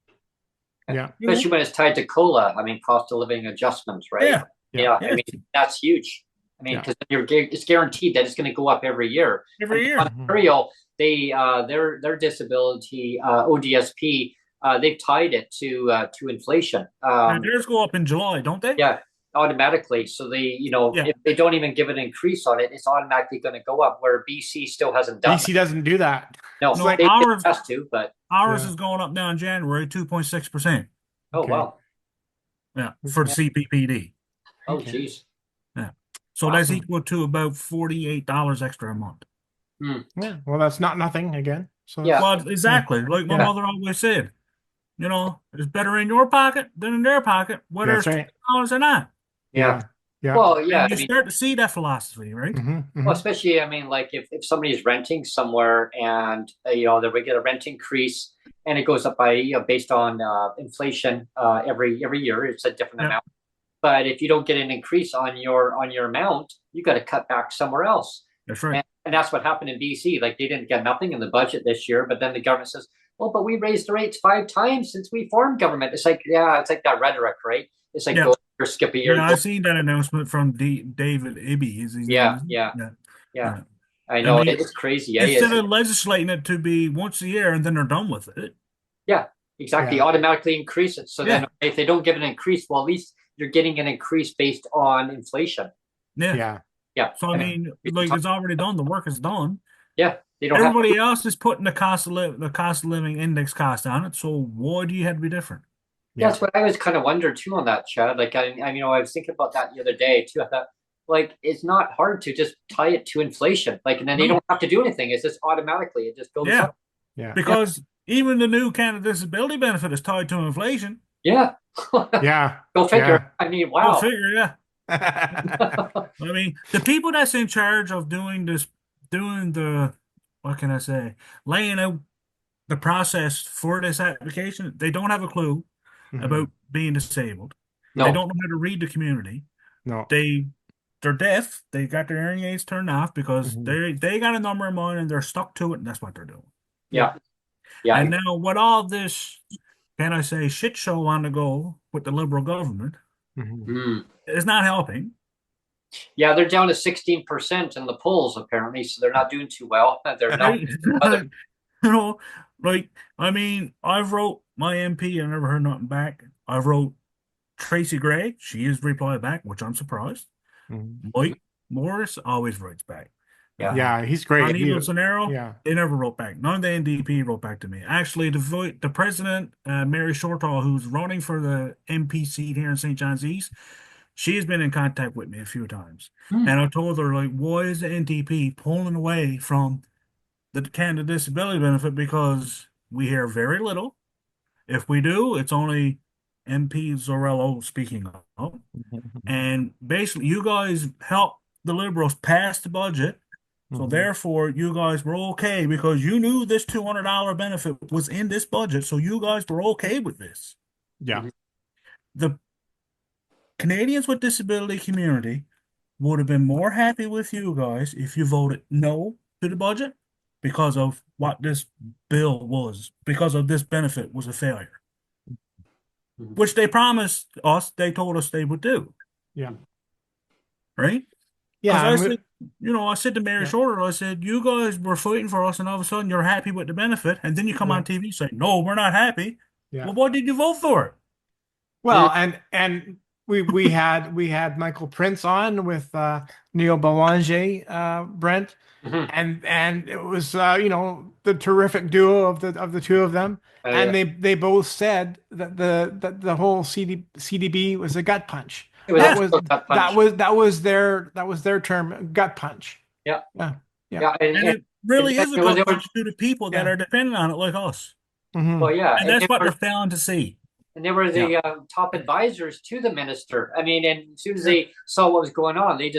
Yeah. Especially when it's tied to COLA. I mean, cost of living adjustments, right? Yeah. I mean, that's huge. I mean, because it's guaranteed that it's going to go up every year. Every year. Ontario, they their disability ODSP, they've tied it to inflation. And theirs go up in July, don't they? Yeah, automatically. So if they don't even give an increase on it, it's automatically going to go up. Where BC still hasn't done. BC doesn't do that. No, No, they ours has to, but ours is going up now in January 2.6%. oh Okay. wow, Yeah, for the CPPD. oh Okay. geez, Yeah. So that's equal to about $48 extra a month. Yeah. Well, that's not nothing again. So Yeah. Well, exactly. Like my mother always said, it's better in your pocket than in their pocket, whether That's it's right. $2 or not. yeah. Yeah. Well, yeah. And you start to see that philosophy, right? Mm-hmm. Well, especially, I mean, like if somebody's renting somewhere and they get a rent increase and it goes up by based on inflation every year, it's a different amount. But if you don't get an increase on your amount, you got to cut back somewhere else. That's right. And that's what happened in BC. Like they didn't get nothing in the budget this year, but then the government says, "Well, but we raised the rates 5 times since we formed government." It's like, yeah, it's like that rhetoric, right? It's like go or skip a year. Yeah, I've seen that announcement from David Ibby. Is his Yeah. name? I know. I mean, it's crazy. Instead of legislating it to be once a year and then they're done with it. Yeah, exactly. Yeah. Automatically increase it. So then if they don't give an increase, well, at least you're getting an increase based on inflation. Yeah. So I mean, like it's already done. The work is done. Yeah, they don't. Everybody else is putting the cost of living index cost on it. So why do you have to be different? Yeah. That's what I was kind of wondering too on that, Chad. Like I was thinking about that the other day too. I thought, like, it's not hard to just tie it to inflation. Like, and then they don't have to do anything. It's just automatically it just goes up. Yeah. Because even the new Canada Disability Benefit is tied to inflation. Yeah. Yeah. Go figure. Yeah. I mean, wow. Go figure, yeah. I mean, the people that's in charge of doing the, what can I say, laying out the process for this application, they don't have a clue about being disabled. No. They don't know how to read the community. No. They're deaf. They got their hearing aids turned off because they got a number in mind and they're stuck to it, and that's what they're doing. Yeah. Yeah. And now with all this, can I say, shit show on the go with the Liberal government, Mhm. Mm. It's not helping. Yeah, they're down to 16% in the polls apparently, so they're not doing too well. They're not. Right? Other. You know, like, I mean, I've wrote my MP, I never heard nothing back. I wrote Tracy Gray, she has replied back, which I'm surprised. Mhm. Mhm. Mike Morris always writes back. Yeah. Yeah, he's great. Carnilo Zanero, Yeah. they never wrote back. None of the NDP wrote back to me. Actually, the president, Mary Shortall, who's running for the MP seat here in St. John's East, she has been in contact with me a few times. Hmm. And I told her, like, why is the NDP pulling away from the Canada Disability Benefit? Because we hear very little. If we do, it's only MP Zorello speaking up. Mhm. And basically, you guys helped the Liberals pass the budget. So Mhm. therefore, you guys were okay because you knew this $200 benefit was in this budget. So you guys were okay with this. Yeah. Mhm. The Canadians with disability community would have been more happy with you guys if you voted no to the budget because of what this bill was, because of this benefit was a failure, Mhm. which they promised us, they told us they would do, Yeah. right? Because Yeah. I said, I said to Mary Yeah. Shorter, I said, you guys were fighting for us, and all of a sudden you're happy with the benefit, and then you come Yeah. on TV saying, no, we're not happy. Yeah. Well, why did you vote for it? Well, and we had Michael Prince on with Neil Belanger, Brent, Mhm. and it was the terrific duo of the two of them, Yeah. and they both said that the whole CDB was a gut punch. It was a That Yeah, was total gut that punch. was that was their term, gut punch. Yeah. Yeah, yeah, Yeah. and it really is a They were, gut they were, punch to the people that yeah. are dependent on it like us. Hmm. well, yeah. And that's what they're failing to see. And they were Yeah, the top advisors to the minister. I mean, and as soon as Yeah. they saw what was going on, they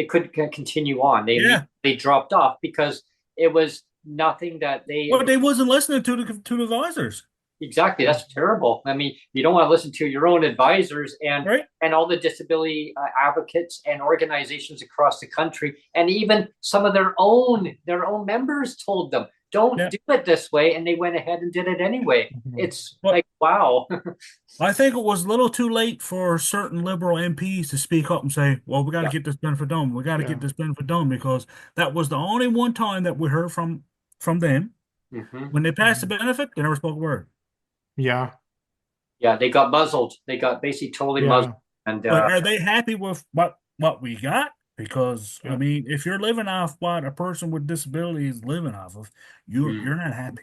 couldn't continue on. They Yeah. immediately dropped off because it was nothing that Well, they wasn't listening to the advisors, exactly. That's terrible. I mean, you don't want to listen to your own advisors right? and all the disability advocates and organizations across the country, and even some of their own members told them, "Don't Yeah. do it this way," and they went ahead and did it anyway. mhm, It's But like, wow. I think it was a little too late for certain Liberal MPs to speak up and say, well, we got to Yeah. get this benefit done. We got to get yeah, this benefit done because that was the only one time that we heard from them. Hmm. When they passed the mhm, benefit, they never spoke a word. yeah, Yeah, they got muzzled. They got basically totally muzzled. yeah, And But are they happy with what we got? Because I yeah. mean, if you're living off what a person with disability is living off of, you're not happy.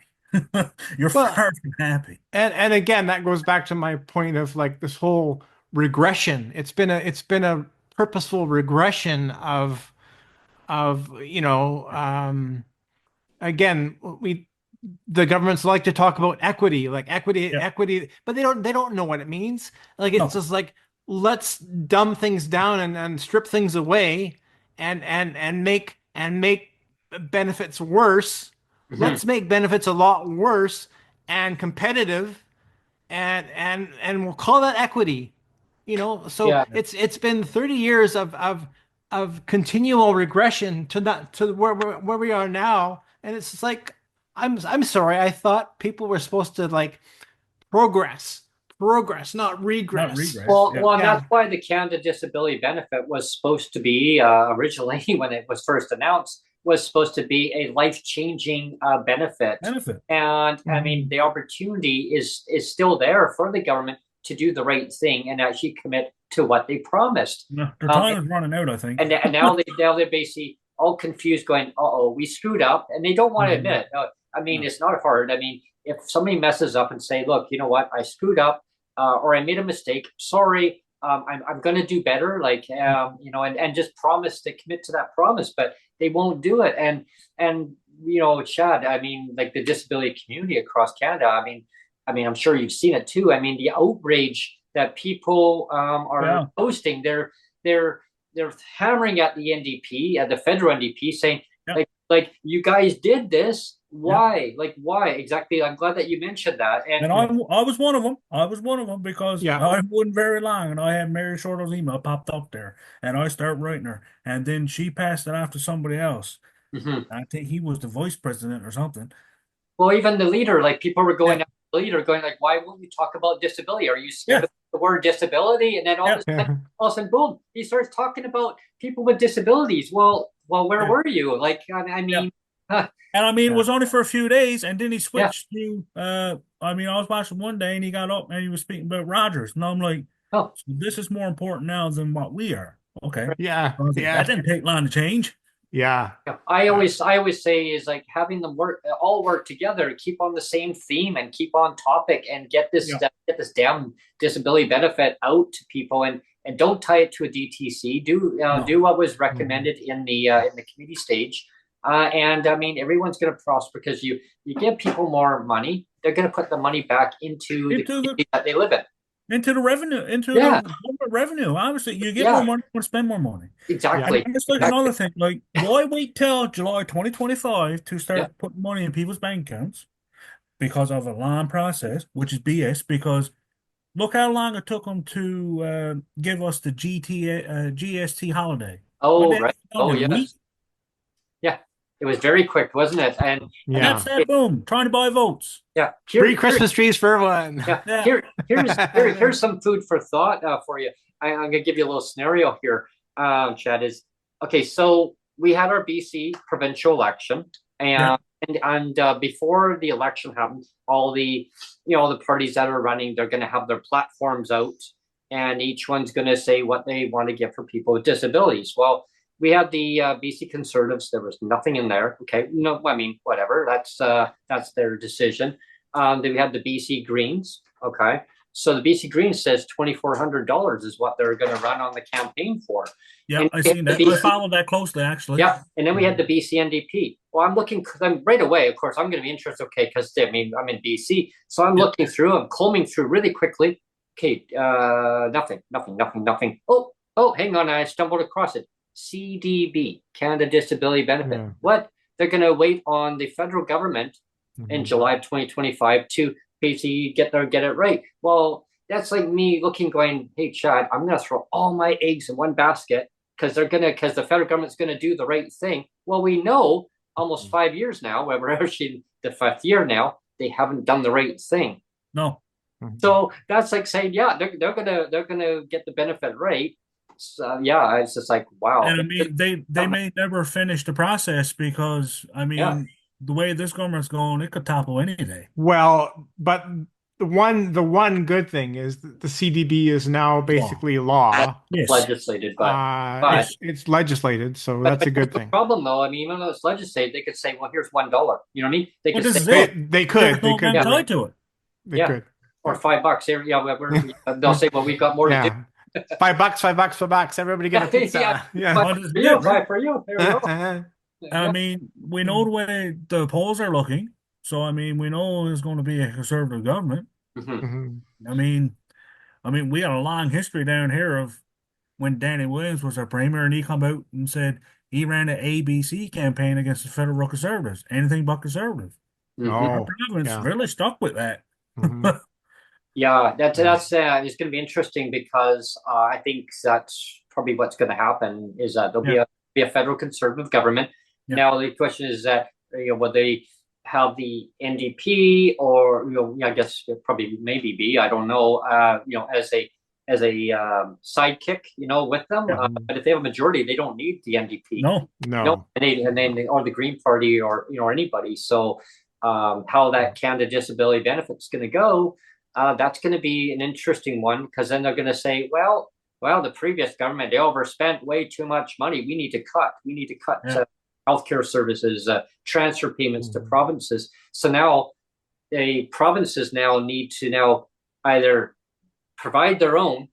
You're Well, far from happy. and again, that goes back to my point of like this whole regression. It's been a purposeful regression of again, the governments like to talk about equity, like equity, Yeah. equity, but they don't know what it means. Like it's No. just like let's dumb things down and strip things away and make benefits worse. Mhm. Let's make benefits a lot worse and competitive and we'll call that equity. So Yeah, it's been 30 years of continual regression to that to where we are now, and it's just like I'm sorry, I thought people were supposed to like progress, progress, not Not regress. regress. well, Yeah. well, and that's Yeah. why the Canada Disability Benefit was supposed to be originally when it was first announced was supposed to be a life-changing benefit. Benefit. And I mean, Mhm. the opportunity is still there for the government to do the right thing and actually commit to what they promised. No, their Um, time is running out, I think. and now they're basically all confused, going, "Uh-oh, we screwed up," and they don't want to Mhm. admit it. I mean, No. it's not hard. I mean, if somebody messes up and say, "Look, you know what? I screwed up, or I made a mistake. Sorry. I'm going to do better." Like, and just promise to commit to that promise, but they won't do it. And Chad. I mean, like the disability community across Canada. I mean, I'm sure you've seen it too. I mean, the outrage that people are Yeah. posting. They're hammering at the NDP, at the federal NDP, saying Yeah. like you guys did this. Yeah. Why? Like why exactly? I'm glad that you mentioned that. And I was one of them. I was one of them because Yeah. I wasn't very long, and I had Mary Shortall's email popped up there, and I started writing her, and then she passed it off to somebody else. Mhm. I think he was the vice president or something. Well, even the leader, like people were Yeah. going after disability, they're going like, why won't you talk about disability? Are you scared Yeah. of the word disability? And then all Yeah. of a sudden, boom, he starts talking about people with disabilities. Well, where Yeah. were you? Like, I Yeah. mean, And I mean, it Yeah. was only for a few days, and then he yeah, switched to. I mean, I was watching one day, and he got up and he was speaking about Rogers, and I'm like, oh, so this is more important now than what we are. Okay, Yeah. I was like, that Yeah. didn't take long to change. Yeah. yeah. I always say is like having them all work together, keep on the same theme and keep on topic and get this Yeah. get this damn disability benefit out to people and don't tie it to a DTC. Do No. do what was recommended in the committee stage. And I mean, everyone's going to prosper because you give people more money. They're going to put the money back into the Into the community that they live in. into the revenue, into Yeah, the government revenue. Obviously, you get more yeah, money, you spend more money. Yeah. And exactly. it's like Exactly. another thing, like why wait till July 2025 to Yeah, start putting money in people's bank accounts because of a long process, which is BS. Because look how long it took them to give us the GST holiday. When oh, they right. done Oh, in a week, yes. Yeah. It was very quick, wasn't it? And that's Yeah. that. Boom, trying to buy votes. yeah, Free Christmas trees for everyone. yeah. Yeah, Here's some food for thought for you. I'm gonna give you a little scenario here, Chad. Is okay. So we had our BC provincial election, yeah, and before the election happened, all the the parties that are running, they're gonna have their platforms out, and each one's gonna say what they want to get for people with disabilities. Well, we had the BC Conservatives. There was nothing in there. Okay, no, I mean whatever. That's their decision. Then we had the BC Greens. Okay, so the BC Greens says $2,400 is what they're going to run on the campaign for. yeah. And I we had seen the that. I BC, followed that closely, actually. yeah, and then we had the BC NDP. Well, I'm looking because I'm right away. Of course, I'm going to be interested. Okay, because I mean I'm in BC, so I'm Yeah, looking through. I'm combing through really quickly. Okay, nothing. Oh, hang on, I stumbled across it. CDB, Canada Disability Benefit. Yeah. What? They're going to wait on the federal government in Mhm. July of 2025 to basically get it right. Well, that's like me looking, going, "Hey, Chad, I'm going to throw all my eggs in one basket because the federal government's going to do the right thing." Well, we know almost 5 years now, we're actually the fifth year now, they haven't done the right thing. no. Mhm. So that's like saying, yeah, they're gonna get the benefit right. So yeah, it's just like wow. And I mean, they may never finish the process because I Yeah. mean, the way this government's going, it could topple any day. Well, but the one good thing is that the CDB is now basically law. Yes, Legislated, yes. It's legislated, so but that's a good the thing. problem though, I mean, even though it's legislated, they could say, well, here's $1. You know what I mean? They Well, could this say, is They it. they There's could no you're tied right. to it. They yeah, could. or $5. Yeah, they'll say, well, we've got more to do. Yeah. $5, $5. Everybody get a pizza. Yeah, Yeah. Well, five this for is you, it, right? five for you. There we go. I Yeah. mean, we know the way the polls are looking, so I mean, we know it's going to be a conservative government. Mhm. Mhm. I mean, we got a long history down here of when Danny Williams was our premier, and he come out and said he ran an ABC campaign against the federal conservatives, anything but conservative. Mhm. Our Oh, province yeah. really stuck with that. Mhm. Yeah, that's Yeah. it's going to be interesting because I think that's probably what's going to happen is that there'll Yeah, be a federal conservative government. yeah, Now the question is that will they have the NDP or I guess it probably maybe be I don't know as a sidekick with them. yeah. Mhm. But if they have a majority, they don't need the NDP. No, No. And then or the Green Party or anybody. So how that Canada Disability Benefit is going to go, that's going to be an interesting one because then they're going to say, well, the previous government they overspent way too much money. We need to cut. We need to cut yeah, healthcare services, transfer payments to Mhm. provinces. So now the provinces now need to now either provide their own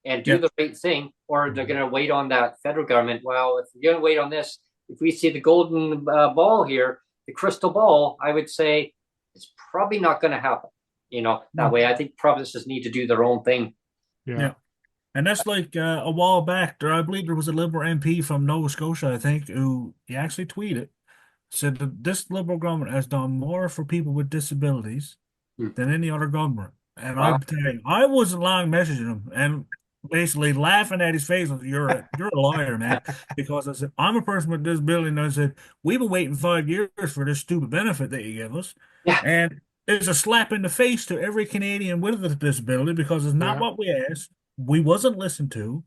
and do yeah, the right thing, or they're Mhm. going to wait on that federal government. Well, if you're going to wait on this, if we see the golden ball here, the crystal ball, I would say it's probably not going to happen. That no, way, I think provinces need to do their own thing. Yeah. yeah. And that's like a while back there, I believe there was a Liberal MP from Nova Scotia, I think, who he actually tweeted, said that this Liberal government has done more for people with disabilities Hmm. than any other government. And Wow. I'm telling you, I wasn't long messaging him and basically laughing at his face. I said, you're a liar, man. Because I said, I'm a person with disability. And I said, we've been waiting 5 years for this stupid benefit that you give us. Yeah. And is a slap in the face to every Canadian with a disability because it's not what we asked. We wasn't listened to.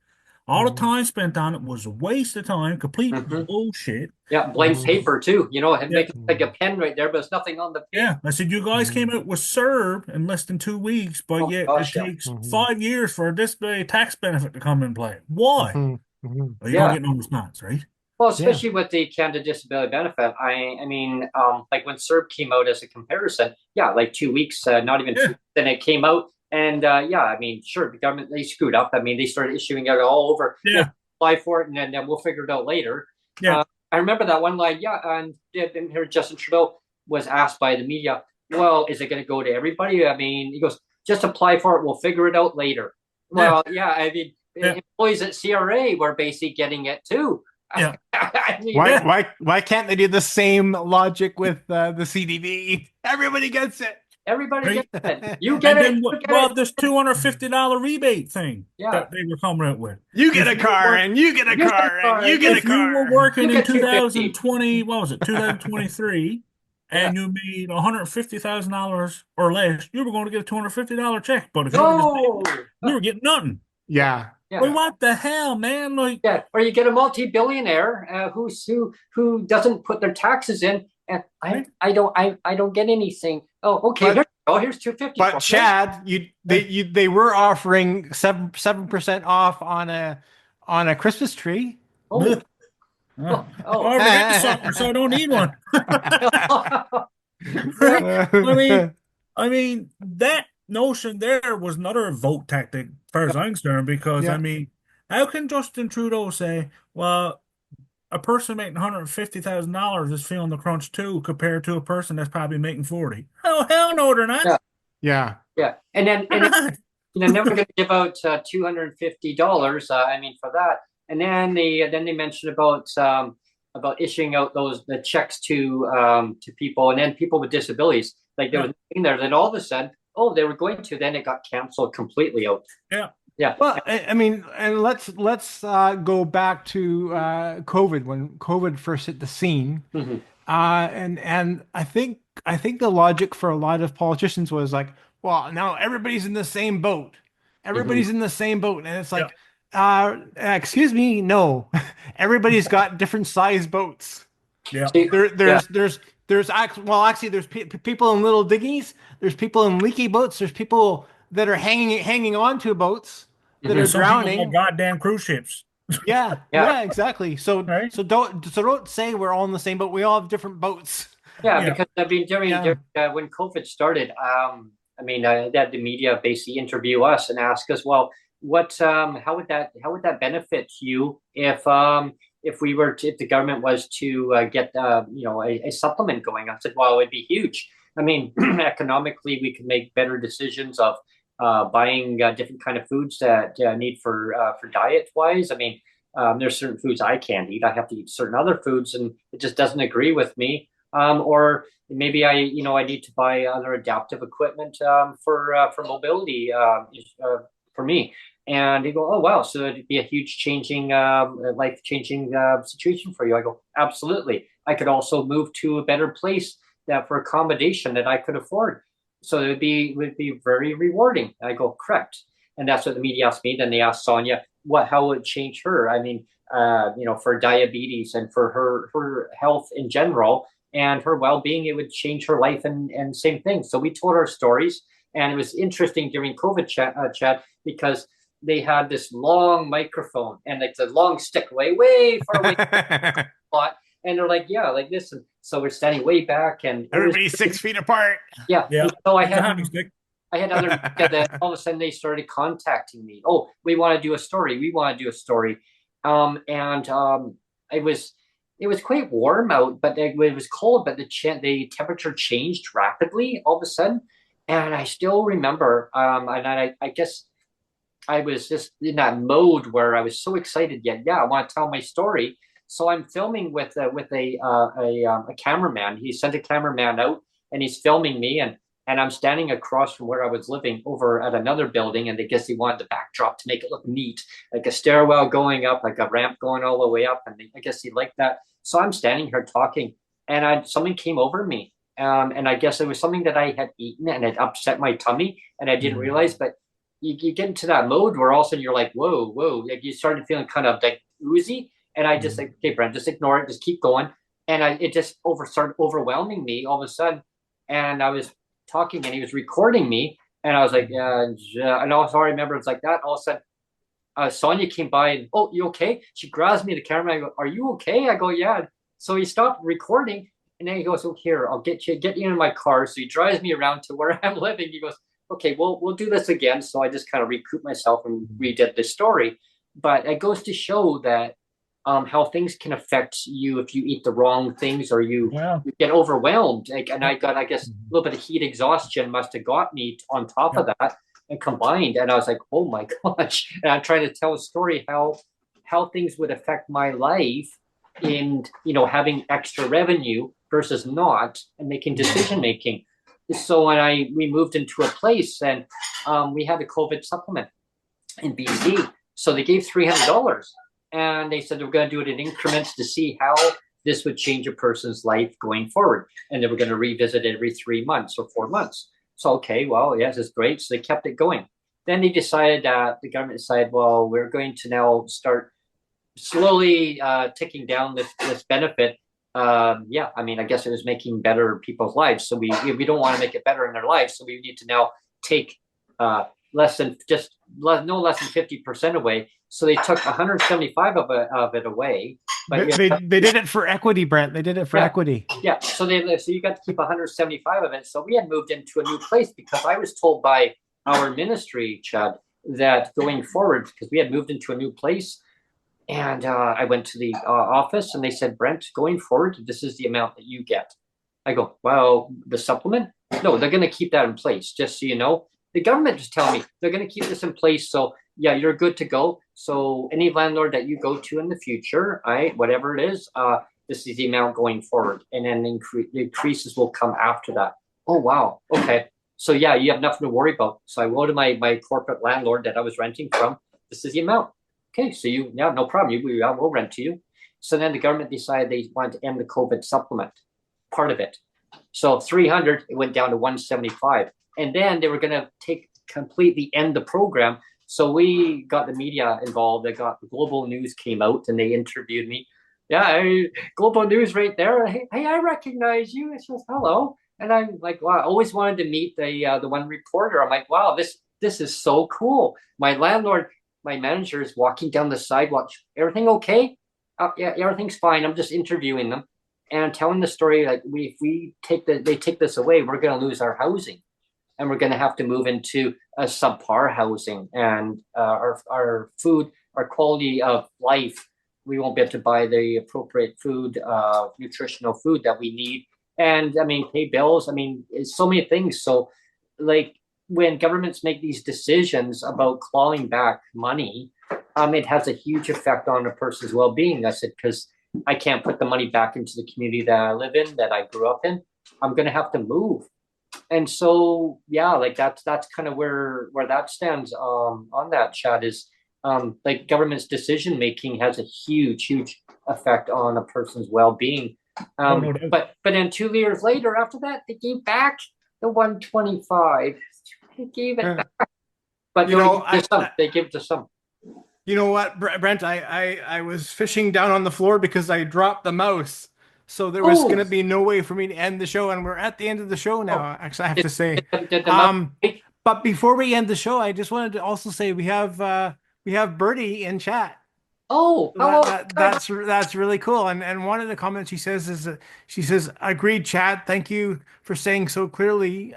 All the time spent on it was a waste of time, complete bullshit. Yeah, blank paper too. It Yeah. makes like a pen right there, but there's nothing on the paper. Yeah, I said, you guys came out with CERB in less than 2 weeks, but Oh yet it gosh, yeah. takes 5 years for a disability tax benefit to come in play. Why? Well, you don't Yeah. get no response, right? Well, especially with the Canada Disability Benefit, I mean, like when CERB came out as a comparison, yeah, like 2 weeks, not even 2 weeks, then it came out, and yeah, I mean, sure, the government, they screwed up. I mean, they started issuing it all over. Yeah. We'll apply for it, and then we'll figure it out later. Yeah. I remember that one line. Yeah, and here Justin Trudeau was asked by the media, "Well, is it going to go to everybody?" I mean, he goes, "Just apply for it. We'll figure it out later." Well, yeah, I mean, employees at CRA were basically getting it too. Yeah. I mean, Why can't they do the same logic with the CDB? Everybody gets it. Everybody Right? gets it. You get And it. then, You get well, it. this $250 rebate thing Yeah. that they were coming out with. You get If a you car, were- and you get a car, and you get a If you were car. working You in get $250. 2020, what was it, 2023, and you made $150,000 or less, you were going to get a $250 check. But if you were No. disabled, you were getting nothing. Yeah. Well, what the hell, man? Like, Yeah, or you get a multi-billionaire who doesn't put their taxes in, and I don't get anything. Oh, okay. Here's $250. But Chad, they were offering 7% off on a Christmas tree. Oh. I already got the sucker, so I don't need one. Right? I mean, that notion there was another vote tactic, as far as I'm concerned, because I mean, how can Justin Trudeau say, well, a person making $150,000 is feeling the crunch too, compared to a person that's probably making 40? Oh, hell no, they're not. Yeah. And then we're going to give out $250. I mean, for that, and then they mentioned about issuing out the checks to people, and then people with disabilities. Like there was nothing there. Then all of a sudden, they were going to. Then it got canceled completely out. Yeah. Well, I mean, and let's go back to COVID, when COVID first hit the scene, and I think the logic for a lot of politicians was like, well, now everybody's in the same boat. Everybody's in the same boat, and it's like, excuse me, no, everybody's got different size boats. Yeah. There's actually there's people in little dinghies. There's people in leaky boats. There's people that are hanging on to boats that are drowning. Goddamn cruise ships. Yeah, exactly. So don't say we're all in the same boat. We all have different boats. Yeah, because I mean, during when COVID started, I mean, I had the media basically interview us and ask us, well, how would that benefit you if the government was to get a supplement going? I said, well, it'd be huge. I mean, economically, we could make better decisions of buying different kind of foods that I need for diet wise. I mean, there's certain foods I can't eat. I have to eat certain other foods, and it just doesn't agree with me. Or maybe I need to buy other adaptive equipment for mobility for me. And they go, oh wow, so it'd be a huge life changing situation for you. I go, absolutely. I could also move to a better place for accommodation that I could afford. So it would be very rewarding. I go, correct. And that's what the media asked me. Then they asked Sonia, how would it change her? I mean, for diabetes and for her health in general and her well-being, it would change her life and same thing. So we told our stories, and it was interesting during COVID chat because they had this long microphone and it's a long stick way far away. And they're like, yeah, like this. And so we're standing way back, and everybody's 6 feet apart. Yeah. So I had other that all of a sudden they started contacting me. Oh, we want to do a story. It was quite warm out, but it was cold. But the temperature changed rapidly all of a sudden, and I still remember. And I guess I was just in that mode where I was so excited. I want to tell my story. So I'm filming with a cameraman. He sent a cameraman out, and he's filming me, and I'm standing across from where I was living over at another building, and I guess he wanted the backdrop to make it look neat, like a stairwell going up, like a ramp going all the way up, and I guess he liked that. So I'm standing here talking, and someone came over to me, And I guess it was something that I had eaten and it upset my tummy, and I didn't realize. But you get into that mode where all of a sudden you're like, whoa, whoa, like you started feeling kind of like oozy. And I just like, okay, Brent, just ignore it, just keep going. And it just started overwhelming me all of a sudden. And I was talking and he was recording me, and I was like, and also I remember it's like that. All of a sudden, Sonia came by and, oh, you okay? She grabs me the camera. I go, are you okay? I go, yeah. So he stopped recording, and then he goes, oh, here, I'll get you in my car. So he drives me around to where I'm living. He goes, okay, we'll do this again. So I just kind of recouped myself and redid the story. But it goes to show that how things can affect you if you eat the wrong things, or you get overwhelmed. Like, and I guess, a little bit of heat exhaustion must have got me on top of that and combined. And I was like, oh my gosh. And I'm trying to tell a story how things would affect my life in, having extra revenue versus not, and making decision making. So when we moved into a place, and we had a COVID supplement in BC. So they gave $300. And they said they were going to do it in increments to see how this would change a person's life going forward. And they were going to revisit it every 3 months or 4 months. So, okay, well, yes, it's great. So they kept it going. Then they decided the government decided, well, we're going to now start slowly ticking down this benefit. I guess it was making better people's lives. So we don't want to make it better in their lives. So we need to now take no less than 50% away. So they took 175 of it away. But they did it for equity, Brent. They did it for equity. Yeah. So you got to keep 175 of it. So we had moved into a new place because I was told by our ministry, Chad, that going forward, because we had moved into a new place, and I went to the office and they said, Brent, going forward, this is the amount that you get. I go, well, the supplement? No, they're going to keep that in place, just so you know. The government just telling me they're going to keep this in place. So yeah, you're good to go. So any landlord that you go to in the future, whatever it is, this is the amount going forward. And then the increases will come after that. Oh, wow. Okay. So yeah, you have nothing to worry about. So I go to my corporate landlord that I was renting from. This is the amount. Okay. So no problem. We'll rent to you. So then the government decided they wanted to end the COVID supplement, part of it. So 300, it went down to 175. And then they were going to completely end the program. So we got the media involved. The Global News came out and they interviewed me. Yeah, Global News right there. Hey, I recognize you. It says hello. And I'm like, wow, I always wanted to meet the one reporter. I'm like, wow, this is so cool. My landlord, my manager is walking down the sidewalk. Everything okay? Yeah, everything's fine. I'm just interviewing them and telling the story. Like, if they take this away, we're going to lose our housing. And we're going to have to move into a subpar housing, and our food, our quality of life, we won't be able to buy the appropriate food, nutritional food that we need. And pay bills. It's so many things. So like when governments make these decisions about clawing back money, it has a huge effect on a person's well-being. I said, because I can't put the money back into the community that I live in, that I grew up in. I'm going to have to move. And so, yeah, like that's kind of where that stands on that, Chad, is like government's decision making has a huge effect on a person's well-being. But then 2 years later, after that, they gave back the 125. They gave it back. But they give it to some. You know what, Brent? I was fishing down on the floor because I dropped the mouse. So there was going to be no way for me to end the show, and we're at the end of the show now. Actually, I have to say. But before we end the show, I just wanted to also say we have Bertie in chat. Oh, that's really cool. And one of the comments she says is she says, "Agreed, Chad. Thank you for saying so clearly."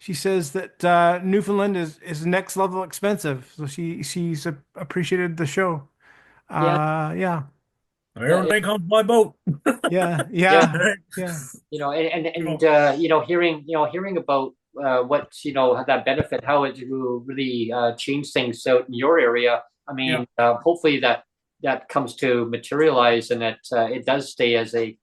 She says that Newfoundland is next level expensive, so she's appreciated the show. Yeah. Everything comes by boat. Yeah. Hearing about what that benefit, how it will really change things out in your area. Hopefully that comes to materialize, and that it does stay as a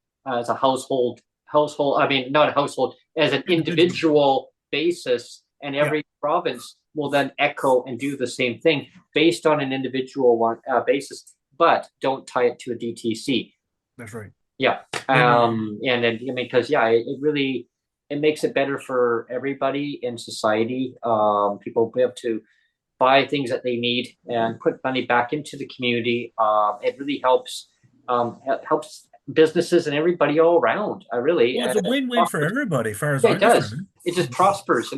household. Not a household, as an individual basis, and every province will then echo and do the same thing based on an individual basis. But don't tie it to a DTC. That's right. Yeah. And then, I mean, because it really it makes it better for everybody in society. People will be able to buy things that they need and put money back into the community. It really helps businesses and everybody all around. I really, Well, it's a win-win for everybody, as far as yeah, I'm it does. concerned. It just prospers. It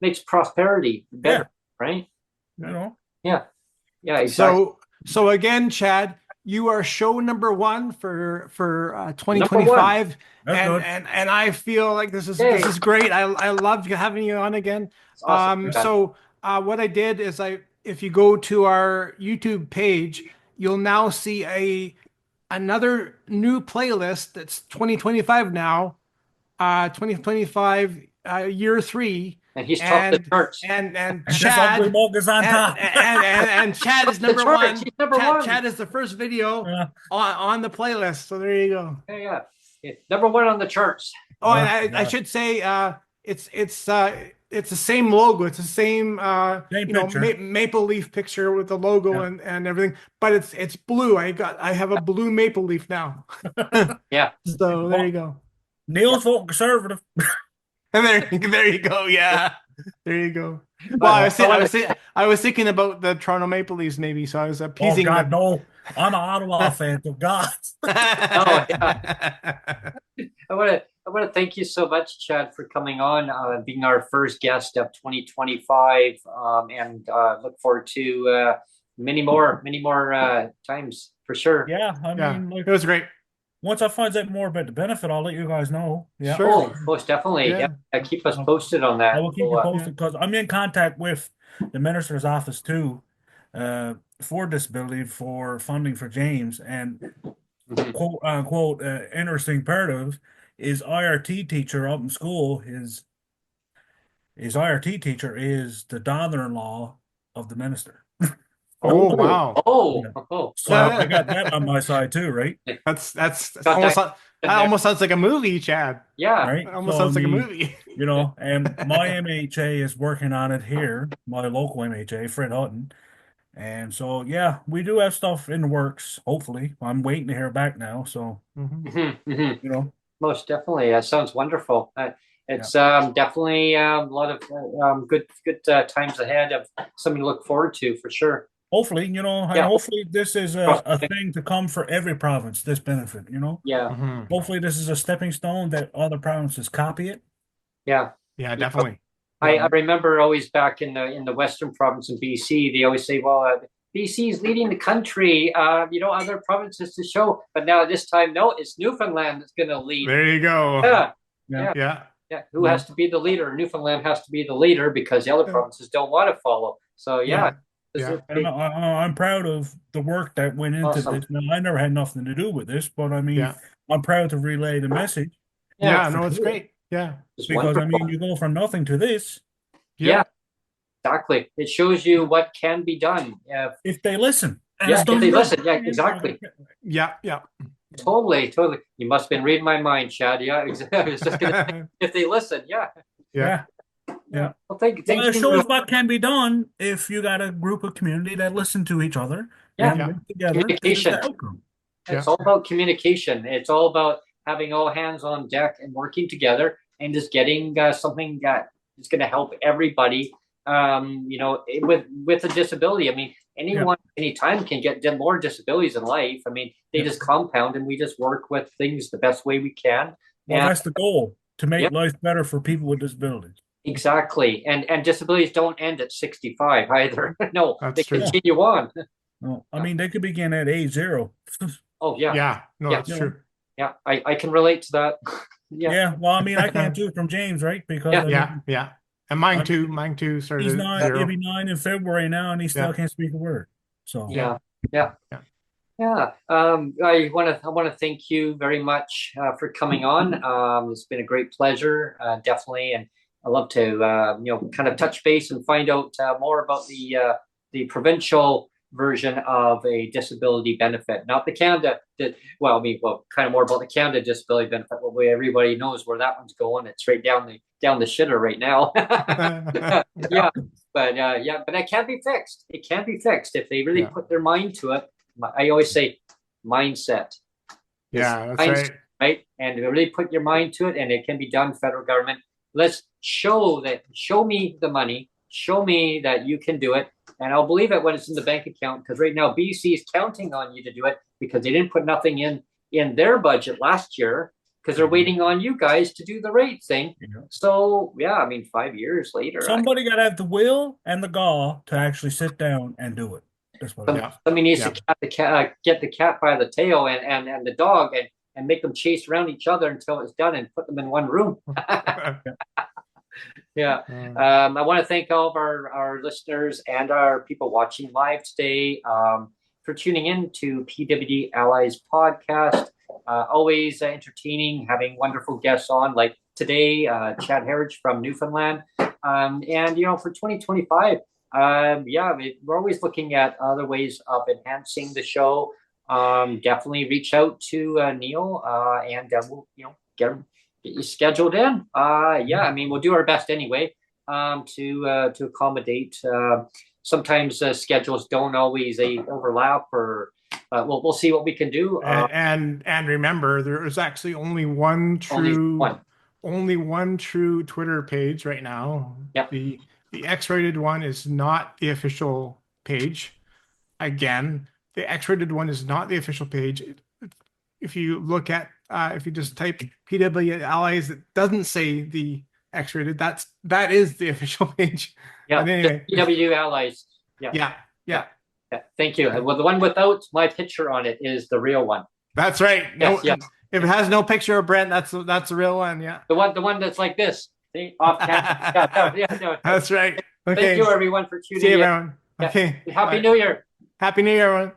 makes prosperity better, right? You know. Yeah, yeah, exactly. So again, Chad, you are show number one for Number one. 2025, That's good. and I feel like this Yay. is great. I love having you on again. It's awesome. So what I did is if you go to our YouTube page, you'll now see another new playlist that's 2025 now, 2025 year 3. And he's topped the charts. And This ugly mug is on top. and Chad is number charts. one. He's number one. Chad is the first video Yeah. on the playlist. So there you go. Yeah. Number one on the charts. Oh, and I should say it's the same logo. It's the same picture. maple leaf picture with the logo and everything. But it's blue. I have a blue maple leaf now. Yeah. So there you go. Neil's voting conservative. And there you go. Yeah, there you go. Well, I was thinking about the Toronto Maple Leafs, maybe. So I was appeasing. Oh God, no! I'm an Ottawa fan. To God. Oh, yeah. I want to thank you so much, Chad, for coming on, being our first guest of 2025, and look forward to many more times for sure. Yeah, I mean, it was great. Once I find out more about the benefit, I'll let you guys know. Yeah, sure. Oh, most definitely. Yeah. Keep us posted on that. I will keep you posted because I'm in contact with the minister's office too, for disability, for funding for James, and quote unquote interesting part of is IRT teacher up in school. His IRT teacher is the daughter-in-law of the minister. Oh wow! Oh, so I got that on my side too, right? That's that almost sounds like a movie, Chad. Yeah, right. It almost sounds like a movie. You know, and my MHA is working on it here, my local MHA, Fred Hutton, and so yeah, we do have stuff in the works. Hopefully, I'm waiting to hear back now. So you know, most definitely. That sounds wonderful. It's definitely a lot of good times ahead of something to look forward to for sure. Hopefully, you know, and hopefully this is a thing to come for every province, this benefit, you know? Yeah. Hopefully this is a stepping stone that other provinces copy it. Yeah. Yeah, definitely. I remember always back in the Western province in BC, they always say, well, BC is leading the country, other provinces to show. But now this time, no, it's Newfoundland that's going to lead. There you go. Yeah. Who has to be the leader? Newfoundland has to be the leader because the other provinces don't want to follow. So, yeah. And I'm proud of the work that went into this. Now, I never had nothing to do with this, but I mean, I'm proud to relay the message. Yeah, no, it's great. Yeah. Because, I mean, you go from nothing to this. Yeah, exactly. It shows you what can be done. If they listen. If they listen. Yeah, exactly. Yeah. Totally. You must have been reading my mind, Chad. Yeah, exactly. I was just gonna, if they listen, yeah. Well, thank you. It shows what can be done if you got a group of community that listen to each other and work together. Communication. It's all about communication. It's all about having all hands on deck and working together and just getting something that is going to help everybody. With a disability. I mean, anyone, anytime can get more disabilities in life. I mean, they just compound, and we just work with things the best way we can. Well, that's the goal, to make life better for people with disabilities. Exactly. And disabilities don't end at 65 either. No, they continue on. No, I mean, they could begin at age 0. Oh, yeah. Yeah, no, that's true. Yeah, I can relate to that. Yeah, well, I mean, I can't do it from James, right? Because and mine too started. He's he'll be 9 in February now, and he still can't speak a word. So yeah. I want to thank you very much for coming on. It's been a great pleasure, definitely, and I love to kind of touch base and find out more about the provincial version of a disability benefit, not the Canada. Kind of more about the Canada disability benefit. Well, everybody knows where that one's going. It's right down the shitter right now. But it can be fixed. It can be fixed if they really put their mind to it. I always say mindset. Yeah, that's Science, right. right? And really put your mind to it, and it can be done. Federal government, let's show me the money, show me that you can do it, and I'll believe it when it's in the bank account. Because right now BC is counting on you to do it because they didn't put nothing in their budget last year because they're waiting on you guys to do the right thing. So yeah, I mean, 5 years later, Somebody got to have the will and the gall to actually sit down and do it. That's what it is. somebody needs Yeah. to get the cat by the tail and the dog and make them chase around each other until it's done and put them in one room. Yeah. I want to thank all of our listeners and our people watching live today for tuning in to PWD Allies podcast. Always entertaining, having wonderful guests on, like today, Chad Herridge from Newfoundland. And, for 2025, we're always looking at other ways of enhancing the show. Definitely reach out to Neil and we'll, get you scheduled in. I mean, we'll do our best anyway to accommodate. Sometimes schedules don't always overlap, or we'll see what we can do. And remember, there is actually only one true Twitter page right now. Yeah. The X-rated one is not the official page. Again, the X-rated one is not the official page. If you look at if you just type PWD Allies, it doesn't say the X-rated. That is the official page. Yeah. But anyway, PWD Allies. Yeah. Thank you. Well, the one without my picture on it is the real one. That's right. Yes. If it has no picture of Brent, that's the real one. Yeah. The one that's like this. See, off camera. Yeah. That's right. Okay. Thank you, everyone, for tuning See you, in. everyone. Okay. Happy New Year. Happy New Year, everyone.